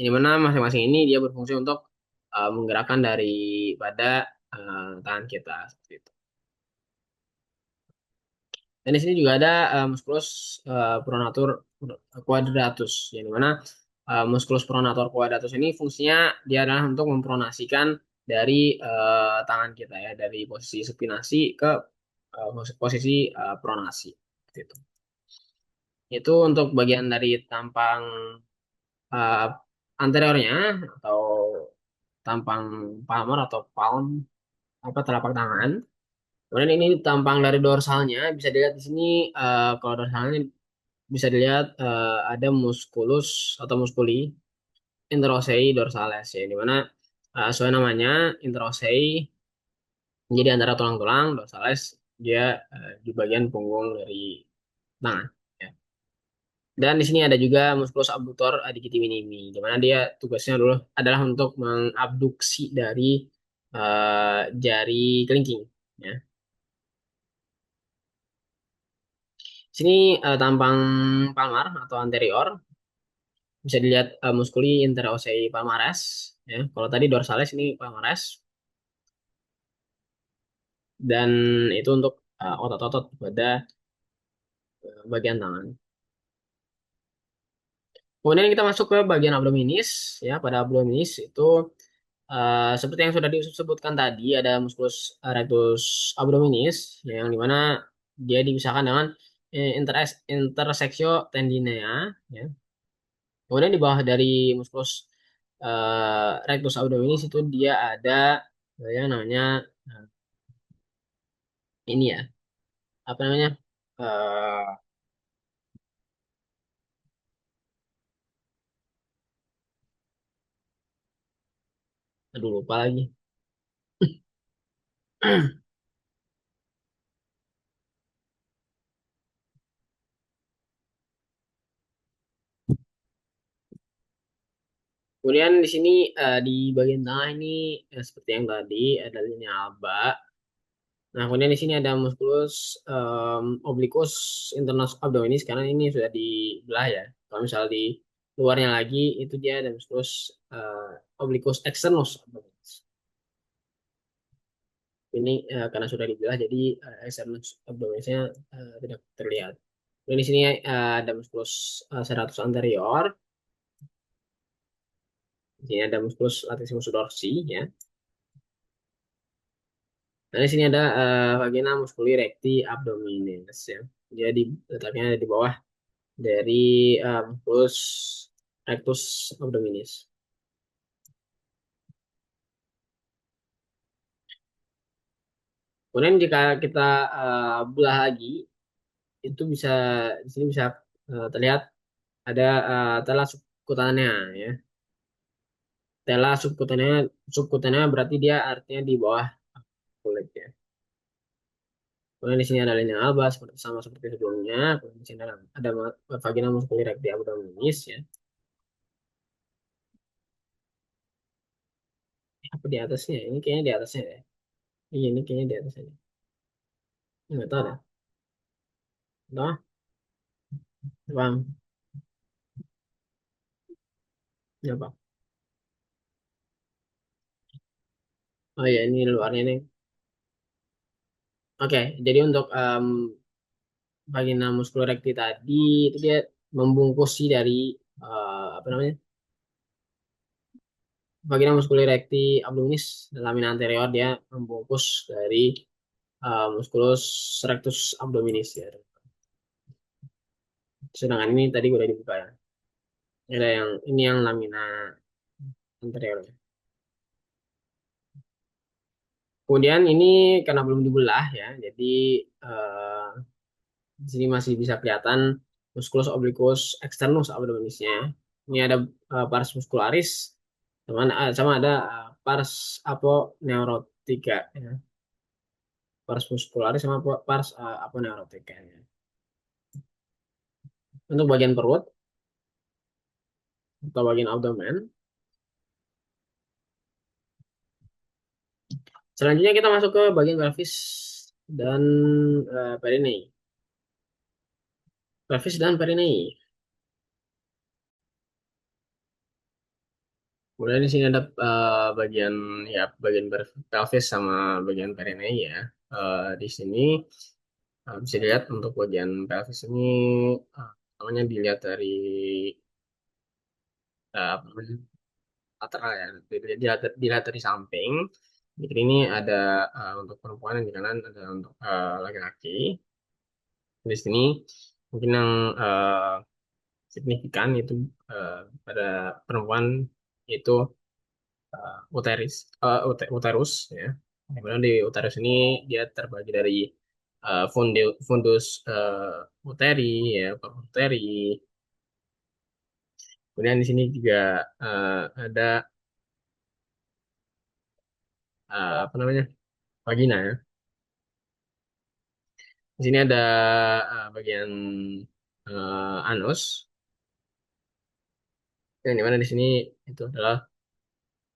Ini mana masing-masing ini dia berfungsi untuk menggerakkan daripada tangan kita seperti itu. Dan di sini juga ada musculus pronator quadratus, yang dimana musculus pronator quadratus ini fungsinya dia adalah untuk mempronasikan dari tangan kita ya, dari posisi supinasi ke posisi pronasi. Gitu. Itu untuk bagian dari tampang uh, anteriornya atau tampang palmar atau palm apa telapak tangan. Kemudian ini tampang dari dorsalnya bisa dilihat di sini kalau dorsalnya bisa dilihat ada musculus atau muskuli interossei dorsales ya di mana sesuai namanya interossei jadi antara tulang-tulang dorsales dia di bagian punggung dari tangan ya. Dan di sini ada juga musculus abductor digiti minimi di mana dia tugasnya adalah untuk mengabduksi dari jari kelingking ya. Sini tampang palmar atau anterior bisa dilihat muskuli interossei palmares ya. Kalau tadi dorsalis ini palmares dan itu untuk otot-otot pada bagian tangan. Kemudian kita masuk ke bagian abdominis ya. Pada abdominis itu seperti yang sudah disebutkan tadi ada musculus rectus abdominis ya, yang dimana dia dipisahkan dengan intersectio tendinea ya. Kemudian di bawah dari musculus rectus abdominis itu dia ada yang namanya eh, ini ya, apa namanya? eh Aduh lupa lagi. Kemudian di sini di bagian tengah ini seperti yang tadi ada linea alba. Nah, kemudian di sini ada musculus obliquus internus abdominis karena ini sudah dibelah ya. Kalau misal di luarnya lagi itu dia ada musculus obliquus externus abdominis. Ini karena sudah dibelah jadi externus abdominisnya tidak terlihat. Dan di sini ada musculus serratus anterior, di sini ada musculus latissimus dorsi ya. Nah, di sini ada vagina musculi recti abdominis ya. Jadi letaknya di bawah dari musculus rectus abdominis. Kemudian jika kita belah lagi, itu bisa di sini bisa terlihat ada tela subkutanea ya. Tela subkutanea berarti dia artinya di bawah kulit ya. Kemudian di sini ada linea alba seperti sama seperti sebelumnya. Kemudian di sini ada vagina musculi recti abdominis ya. Apa di atasnya? Ini kayaknya di atasnya ya. Iya, ini kayaknya di atasnya. Nggak tahu deh. Tahu? Bang, ya bang. Oh iya, ini luarnya nih. Oke, jadi untuk vagina musculi recti tadi itu dia membungkusi dari apa namanya? Vagina musculi recti abdominis lamina anterior dia membungkus dari musculus rectus abdominis ya. Sedangkan ini tadi udah dibuka ya. Ada yang ini yang lamina anterior. Kemudian ini karena belum dibelah ya, jadi eh, di sini masih bisa kelihatan musculus obliquus externus abdominisnya. Ini ada pars muscularis, sama ada pars aponeurotica ya. Pars muscularis sama pars aponeurotica ya. Untuk bagian perut atau bagian abdomen. Selanjutnya kita masuk ke bagian pelvis dan perineum. Pelvis dan perineum. Kemudian di sini ada bagian ya bagian pelvis sama bagian perineum ya. Di sini bisa dilihat untuk bagian pelvis ini namanya dilihat dari apa namanya, lateral ya. Dilihat dari samping. Jadi ini ada untuk perempuan yang di kanan ada untuk laki-laki. Di sini mungkin yang signifikan itu pada perempuan itu uterus ya. Kemudian di uterus ini dia terbagi dari fundus uteri ya, uteri. Kemudian di sini juga ada apa namanya vagina ya. Di sini ada bagian anus. Yang dimana di sini itu adalah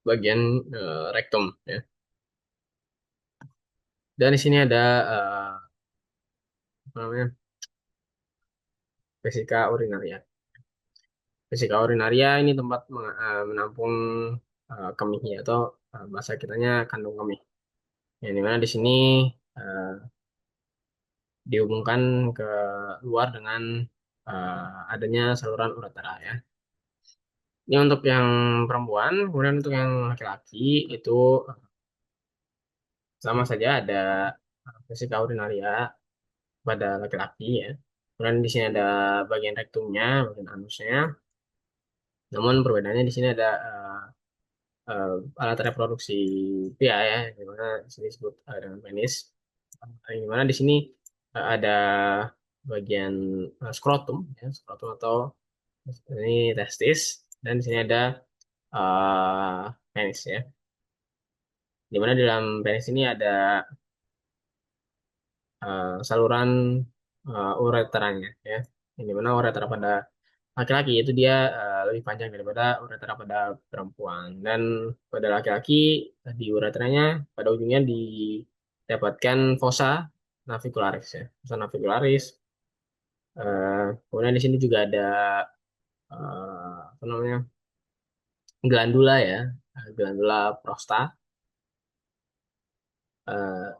bagian rektum ya. Dan di sini ada apa namanya vesika urinaria. Vesika urinaria ini tempat menampung kemihnya atau bahasa kitanya kandung kemih. Yang dimana di sini eh, dihubungkan ke luar dengan adanya saluran uretera ya. Ini untuk yang perempuan, kemudian untuk yang laki-laki itu sama saja ada vesika urinaria pada laki-laki ya. Kemudian di sini ada bagian rektumnya, bagian anusnya. Namun perbedaannya di sini ada alat reproduksi pria ya, di mana di sini disebut dengan penis. Yang dimana di sini ada bagian skrotum, ya, skrotum atau ini testis, dan di sini ada penis ya. Dimana di dalam penis ini ada saluran ureteranya ya. Yang dimana uretera pada laki-laki itu dia lebih panjang daripada uretera pada perempuan. Dan pada laki-laki di ureteranya pada ujungnya dapatkan fossa navicularis ya, fossa navicularis. Kemudian di sini juga ada apa namanya, glandula ya, glandula prosta. Eh,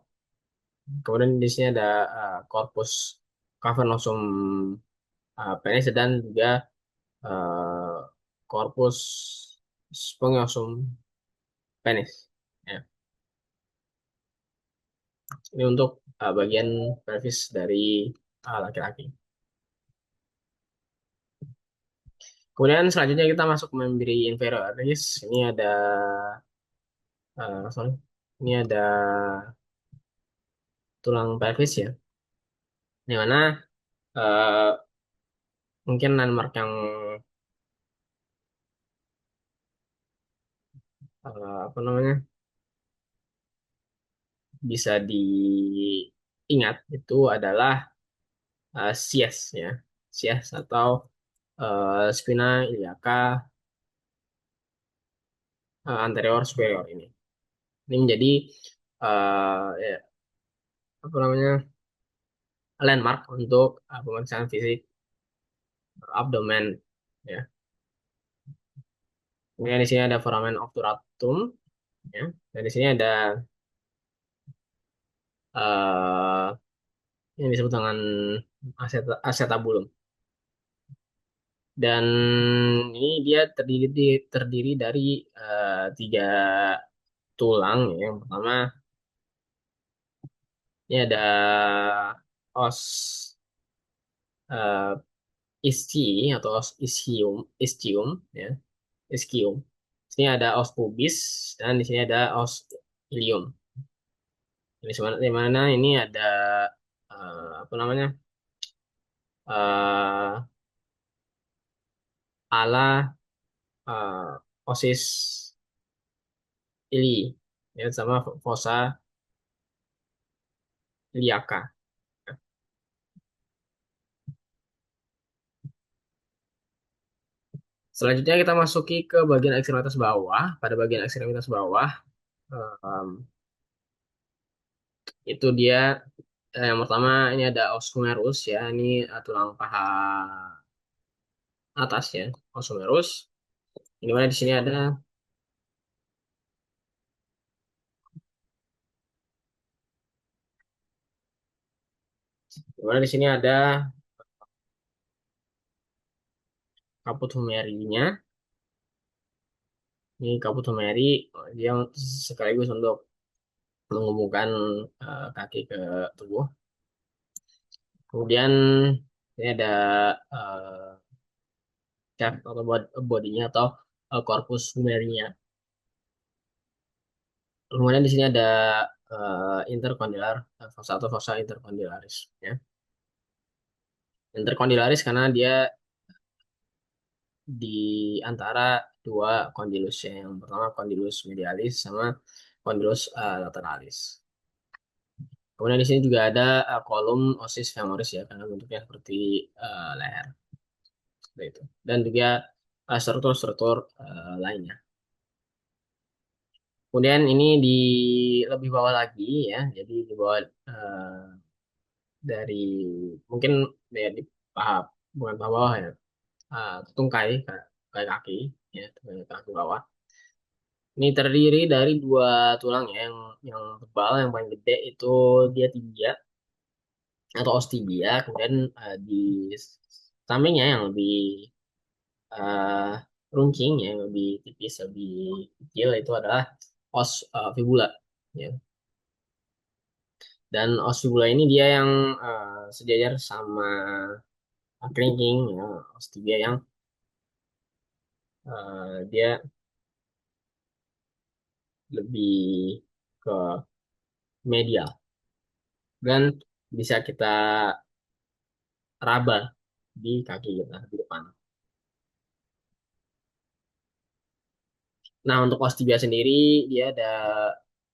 Kemudian di sini ada corpus cavernosum penis dan juga eh, corpus spongiosum penis. Ya, ini untuk bagian pelvis dari laki-laki. Kemudian selanjutnya kita masuk ke memberi inferioris. Ini ada sorry, ini ada tulang pelvis ya, di mana eh, mungkin landmark yang apa namanya bisa diingat itu adalah sias ya, sias atau spina iliaca anterior superior ini. Ini menjadi ya, apa namanya landmark untuk pemeriksaan fisik abdomen ya. Kemudian di sini ada foramen obturatum ya. Dan di sini ada eh, yang disebut dengan acetabulum. Dan ini dia terdiri dari tiga tulang ya. Yang pertama ini ada os eh, ischi atau os ischium ya, ischium. Di sini ada os pubis dan di sini ada os ilium. Di mana ini ada apa namanya eh ala osis ili ya sama fossa iliaca. Selanjutnya kita masuki ke bagian ekstremitas bawah. Pada bagian ekstremitas bawah em, itu dia yang pertama ini ada os humerus ya, ini tulang paha atas ya, os humerus. Ini mana di sini ada, di mana di sini ada kaput humerinya. Ini kaput humeri dia sekaligus untuk menghubungkan kaki ke tubuh. Kemudian ini ada eh, shaft atau bodinya atau corpus humerinya. Kemudian di sini ada intercondylar fossa atau fossa intercondylaris ya. Intercondylaris karena dia di antara dua condylus ya. Yang pertama condylus medialis sama condylus lateralis. Kemudian di sini juga ada kolom osis femoris ya karena bentuknya seperti leher seperti itu. Dan juga struktur-struktur lainnya. Kemudian ini di lebih bawah lagi ya. Jadi di bawah dari mungkin ya di paha, bukan paha bawah ya, tungkai kayak kaki ya, tungkai kaki bawah. Ini terdiri dari dua tulang ya, yang tebal yang paling gede itu dia tibia atau os tibia. Kemudian di sampingnya yang lebih eh, runcing ya, yang lebih tipis, lebih kecil itu adalah os fibula ya. Dan os fibula ini dia yang sejajar sama kelingking ya, os tibia yang dia lebih ke medial dan bisa kita raba di kaki kita di depan. Nah, untuk os tibia sendiri dia ada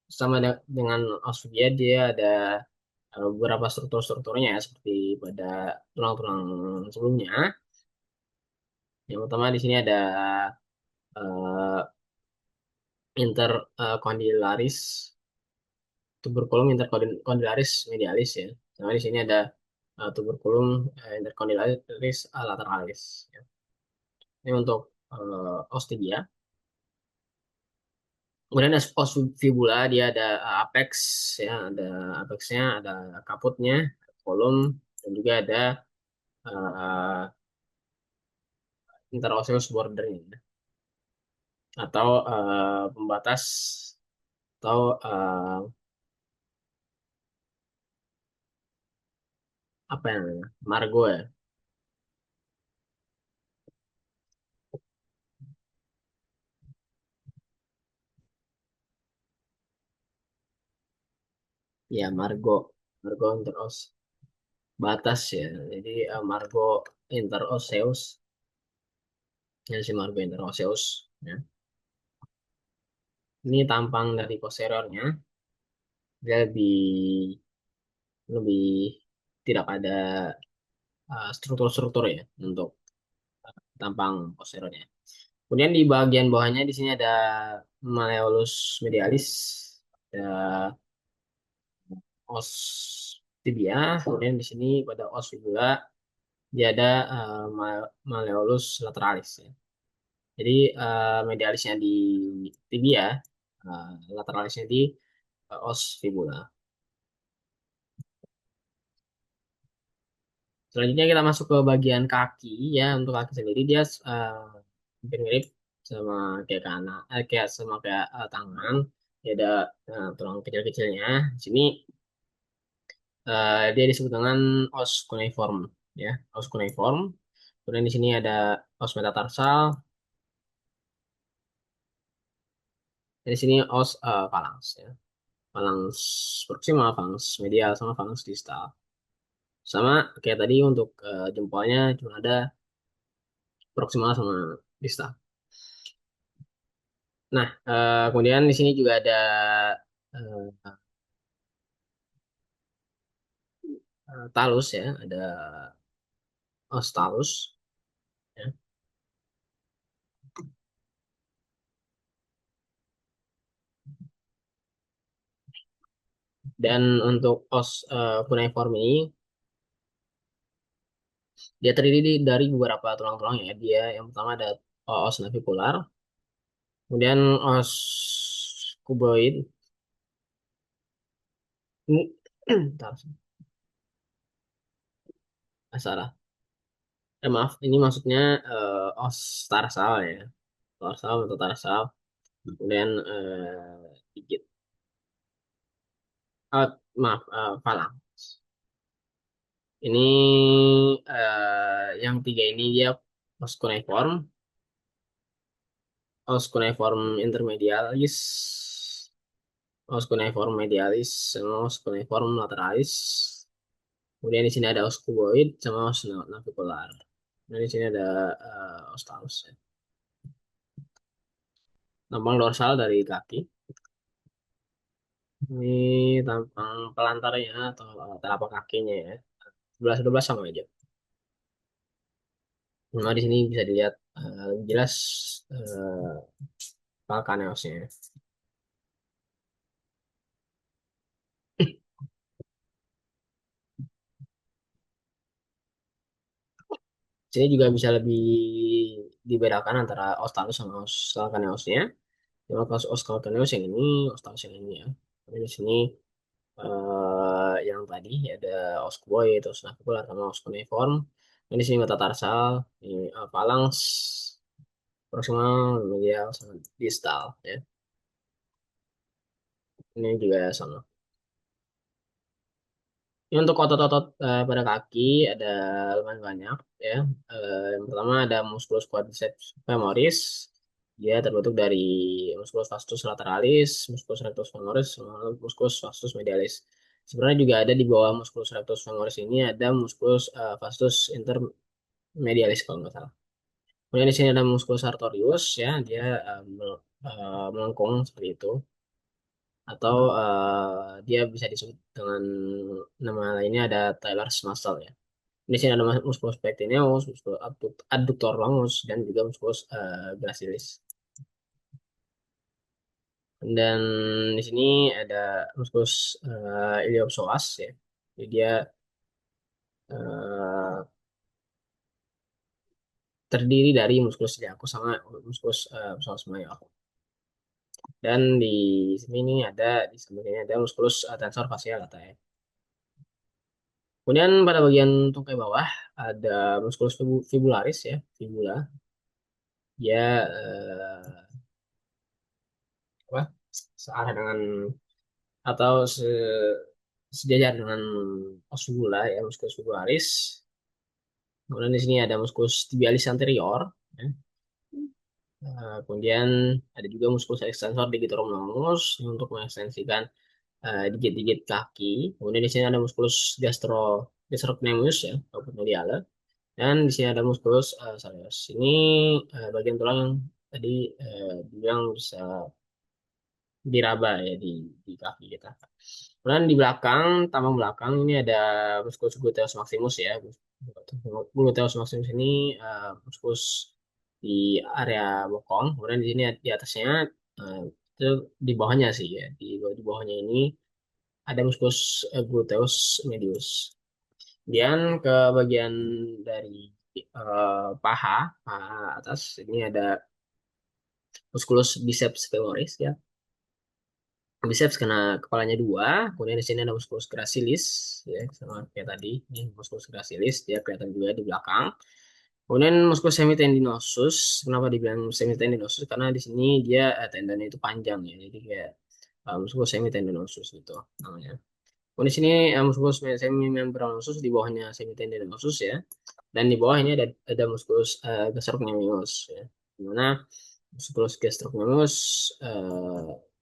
sama dengan os tibia dia ada beberapa struktur-strukturnya ya, seperti pada tulang-tulang sebelumnya. Yang pertama di sini ada intercondylaris tuberculum intercondylaris medialis ya. Sama di sini ada tuberculum intercondylaris lateralis. Ya. Ini untuk os tibia. Kemudian ada os fibula, dia ada apex ya, ada apexnya, ada kaputnya, kolom, dan juga ada uh, interosseous bordernya atau pembatas atau apa yang namanya? Margo ya. Ya, Margo interos batas ya. Jadi Margo interosseus ya, si Margo interosseus ya. Ini tampang dari posteriornya, dia lebih lebih tidak ada struktur-struktur ya untuk tampang posteriornya. Kemudian di bagian bawahnya di sini ada malleolus medialis, ada os tibia, kemudian di sini pada os fibula dia ada malleolus lateralis ya. Jadi medialisnya di tibia, lateralisnya di os fibula. Selanjutnya kita masuk ke bagian kaki ya. Untuk kaki sendiri dia hampir mirip sama kayak kanan, kayak sama kayak tangan. Dia ada tulang kecil-kecilnya. Di sini dia disebut dengan os cuneiform ya, os cuneiform. Kemudian di sini ada os metatarsal. Dan di sini os phalanx ya. Phalanx proximal, phalanx medial, sama phalanx distal. Sama kayak tadi untuk jempolnya cuma ada proximal sama distal. Nah, kemudian di sini juga ada eh, talus ya, ada talus ya. Dan untuk os cuneiform ini dia terdiri dari beberapa tulang-tulang ya. Dia yang pertama ada os navicular, kemudian os cuboid. Ini bentar, salah. Maaf, ini maksudnya os tarsal ya, tarsal atau tarsal. Kemudian dikit, maaf, falang. Ini yang tiga ini dia os cuneiform, os cuneiform intermedialis, os cuneiform medialis, sama os cuneiform lateralis. Kemudian di sini ada os cuboid sama os navicular. Nah, di sini ada os talus ya. Tampang dorsal dari kaki. Ini tampang pelantarnya atau telapak kakinya ya. 11-12 sama aja. Nah, di sini bisa dilihat lebih jelas kalkaneosnya. Sini juga bisa lebih dibedakan antara os talus sama os kalkaneosnya. Cuma kalau os kalkaneus yang ini, os talus yang ini ya. Tapi di sini yang tadi ada os cuboid, os navicular, sama os cuneiform. Dan di sini metatarsal, ini phalanx, proximal, medial, sama distal ya. Ini juga sama. Ini untuk otot-otot pada kaki ada lumayan banyak ya. Yang pertama ada musculus quadriceps femoris. Dia terbentuk dari musculus vastus lateralis, musculus rectus femoris, sama musculus vastus medialis. Sebenarnya juga ada di bawah musculus rectus femoris ini ada musculus vastus intermedialis kalau nggak salah. Kemudian di sini ada musculus sartorius ya, dia melengkung seperti itu. Atau dia bisa disebut dengan nama lainnya ada Taylor's muscle ya. Di sini ada musculus pectineus, musculus adductor longus, dan juga musculus gracilis. Dan di sini ada muskulus iliopsoas ya. Jadi dia eh, terdiri dari muskulus iliakus sama muskulus psoas major. Dan di sini ini ada di samping ini ada muskulus tensor fascial lata ya. Kemudian pada bagian tungkai bawah ada muskulus fibularis ya, fibula. Dia apa? Searah dengan atau sejajar dengan os fibula ya, musculus fibularis. Kemudian di sini ada musculus tibialis anterior. Ya. Kemudian ada juga musculus extensor digitorum longus untuk mengekstensikan digit-digit kaki. Kemudian di sini ada musculus gastrocnemius ya, ataupun mediale. Dan di sini ada musculus soleus. Ini bagian tulang yang tadi dibilang bisa diraba ya di kaki kita. Kemudian di belakang, tampang belakang ini ada musculus gluteus maximus ya. Gluteus maximus ini musculus di area bokong. Kemudian di sini di atasnya eh, itu di bawahnya sih ya. Di bawahnya ini ada musculus gluteus medius. Kemudian ke bagian dari paha atas ini ada musculus biceps femoris ya. Biceps karena kepalanya dua, kemudian di sini ada musculus gracilis, ya sama kayak tadi, ini musculus gracilis, dia kelihatan juga di belakang. Kemudian musculus semitendinosus, kenapa dibilang semitendinosus? Karena di sini dia tendonnya itu panjang ya, jadi kayak musculus semitendinosus itu namanya. Kemudian di sini musculus semimembranosus di bawahnya semitendinosus ya, dan di bawah ini ada musculus gastrocnemius ya, dimana musculus gastrocnemius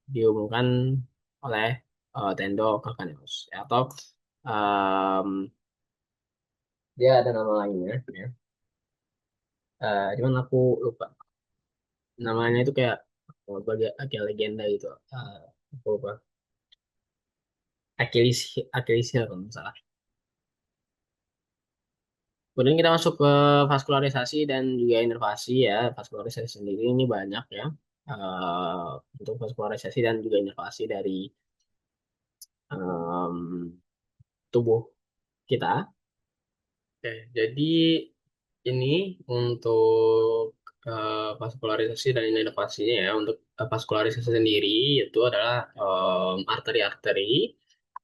dihubungkan oleh tendo calcaneus ya, atau em, dia ada nama lainnya ya. Cuman aku lupa namanya itu kayak kayak legenda gitu. Aku lupa. Achilles Achilles Heel kalau nggak salah. Kemudian kita masuk ke vaskularisasi dan juga inervasi ya. Vaskularisasi sendiri ini banyak ya. Untuk vaskularisasi dan juga inervasi dari em, tubuh kita. Oke, jadi ini untuk vaskularisasi dan inovasinya ya. Untuk vaskularisasi sendiri itu adalah arteri-arteri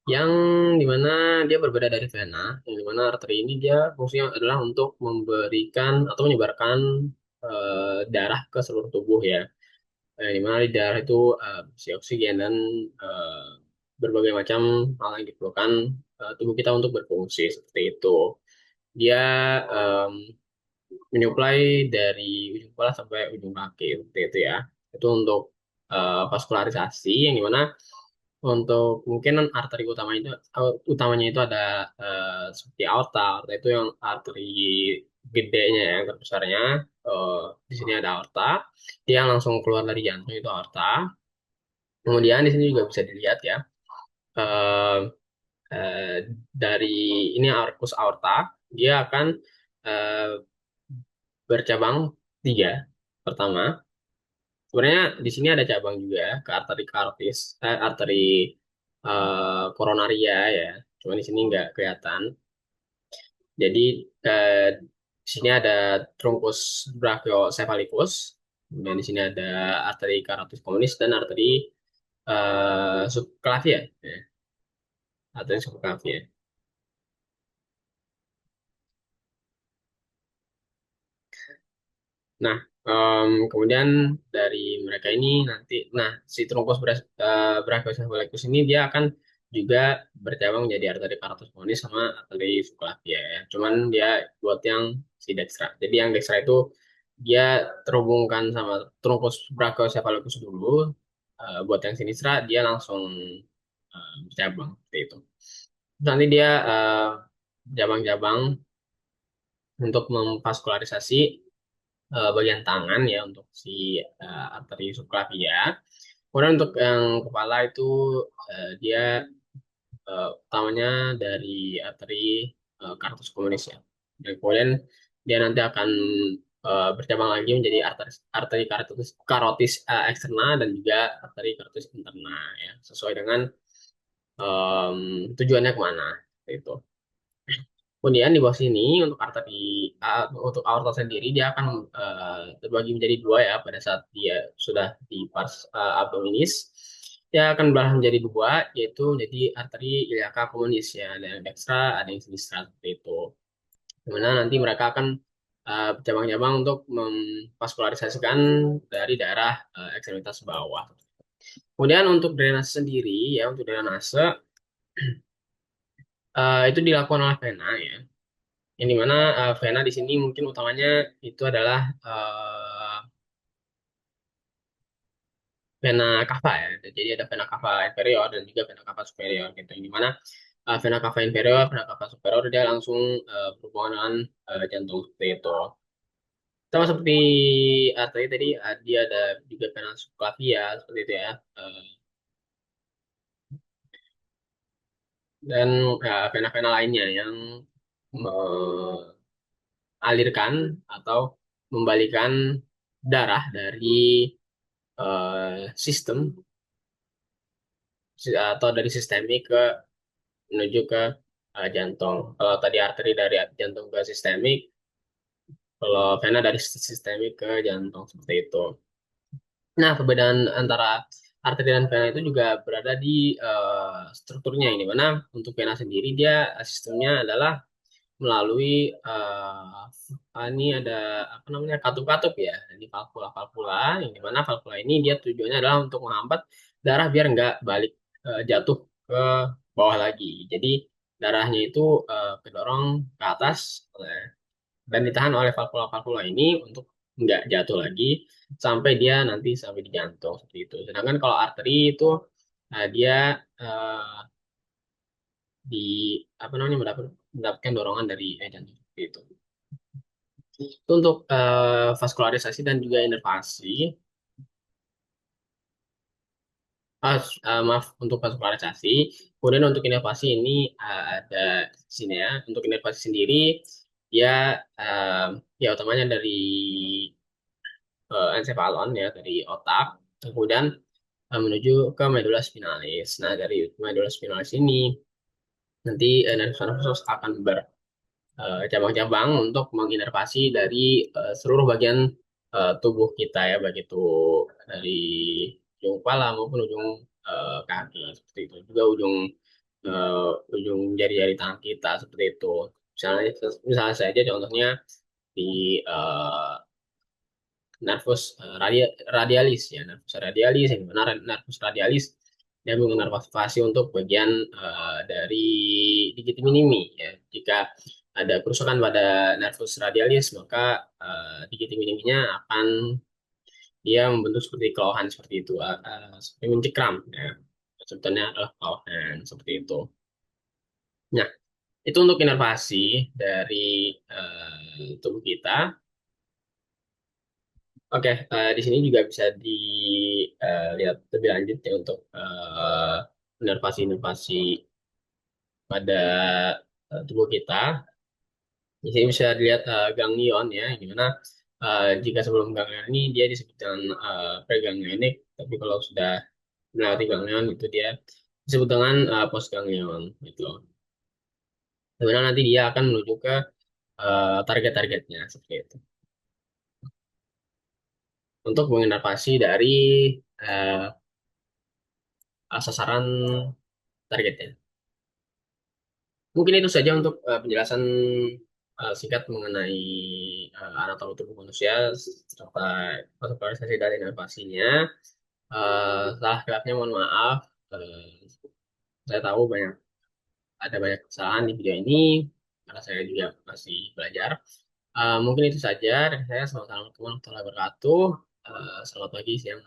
yang dimana dia berbeda dari vena, yang dimana arteri ini dia fungsinya adalah untuk memberikan atau menyebarkan darah ke seluruh tubuh ya. Dimana di darah itu berisi oksigen dan eh, berbagai macam hal yang diperlukan tubuh kita untuk berfungsi seperti itu. Dia em, menyuplai dari ujung kepala sampai ujung kaki seperti itu ya. Itu untuk vaskularisasi yang dimana untuk mungkin arteri utamanya itu ada seperti aorta. Aorta itu yang arteri gedenya ya, yang terbesarnya. Eh, di sini ada aorta. Dia yang langsung keluar dari jantung itu aorta. Kemudian di sini juga bisa dilihat ya. eh, eh, dari ini arcus aorta, dia akan eh, bercabang tiga. Pertama, sebenarnya di sini ada cabang juga ya, ke arteri karotis, arteri koronaria ya. Cuma di sini nggak kelihatan. Jadi di sini ada truncus brachiocephalicus, kemudian di sini ada arteri karotis communis dan arteri subclavia, ya. Arteri subclavia. Nah, kemudian dari mereka ini nanti, nah si truncus brachiocephalicus ini dia akan juga bercabang jadi arteri paratus monis sama arteri subclavia ya. Cuman dia buat yang si dextra. Jadi yang dextra itu dia terhubungkan sama truncus brachiocephalicus dulu. Buat yang sinistra dia langsung bercabang seperti itu. Nanti dia cabang-cabang untuk memvaskularisasi bagian tangan ya untuk si arteri subclavia. Kemudian untuk yang kepala itu dia utamanya dari arteri carpus comunis ya. Dan kemudian dia nanti akan bercabang lagi menjadi arteri arteri karotis eksterna dan juga arteri karotis interna ya sesuai dengan em, tujuannya kemana itu. Kemudian di bawah sini untuk arteri untuk aorta sendiri dia akan terbagi menjadi dua ya pada saat dia sudah di pars abdominis. Dia akan belah menjadi dua yaitu menjadi arteri iliaca communis ya ada yang dekstra ada yang sinistra seperti itu. Dimana nanti mereka akan bercabang-cabang untuk memvaskularisasikan dari daerah ekstremitas bawah. Kemudian untuk drainase sendiri ya untuk drainase itu dilakukan oleh vena ya. Yang dimana vena di sini mungkin utamanya itu adalah vena cava ya. Jadi ada vena cava inferior dan juga vena cava superior gitu. Yang dimana vena cava inferior, vena cava superior dia langsung berhubungan dengan jantung seperti itu. Sama seperti arteri tadi, dia ada juga vena subclavia seperti itu ya. Dan vena-vena lainnya yang mengalirkan atau membalikan darah dari sistem atau dari sistemik ke menuju ke jantung. Kalau tadi arteri dari jantung ke sistemik, kalau vena dari sistemik ke jantung seperti itu. Nah, perbedaan antara arteri dan vena itu juga berada di strukturnya ini. Mana untuk vena sendiri dia sistemnya adalah melalui ini ada apa namanya katup-katup ya. Jadi valvula-valvula yang dimana valvula ini dia tujuannya adalah untuk menghambat darah biar nggak balik jatuh ke bawah lagi. Jadi darahnya itu kedorong ke atas dan ditahan oleh valvula-valvula ini untuk nggak jatuh lagi sampai dia nanti sampai di jantung seperti itu. Sedangkan kalau arteri itu dia eh, di apa namanya mendapatkan dorongan dari jantung seperti itu. Itu untuk vaskularisasi dan juga inervasi. Maaf untuk vaskularisasi. Kemudian untuk inervasi ini ada di sini ya. Untuk inervasi sendiri dia ya utamanya dari encephalon ya dari otak. Kemudian menuju ke medula spinalis. Nah, dari medula spinalis ini nanti nervus akan cabang-cabang untuk menginervasi dari seluruh bagian tubuh kita ya, baik itu dari ujung kepala maupun ujung kaki seperti itu. Juga ujung jari-jari tangan kita seperti itu. Misalnya, misalnya saja contohnya di nervus radialis ya, nervus radialis yang mana nervus radialis dia menginervasi untuk bagian dari digit minimi ya. Jika ada kerusakan pada nervus radialis maka digit miniminya akan dia membentuk seperti kelauhan seperti itu seperti mencekram ya. Sebetulnya adalah kelauhan seperti itu. Nah, itu untuk inervasi dari tubuh kita. Oke, di sini juga bisa dilihat lebih lanjut ya untuk inovasi-inovasi pada tubuh kita. Di sini bisa dilihat ganglion ya, di mana jika sebelum ganglion ini dia disebut dengan preganglionik, tapi kalau sudah melewati ganglion itu dia disebut dengan postganglion gitu. Dimana nanti dia akan menuju ke target-targetnya seperti itu. Untuk menginovasi dari uh, sasaran targetnya. Mungkin itu saja untuk penjelasan singkat mengenai anatomi tubuh manusia serta kategorisasi dan inovasinya. Salah khilafnya mohon maaf. Saya tahu ada banyak kesalahan di video ini karena saya juga masih belajar. Mungkin itu saja dari saya. Assalamualaikum warahmatullahi wabarakatuh. Selamat pagi, siang,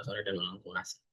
sore, dan malam. Terima kasih.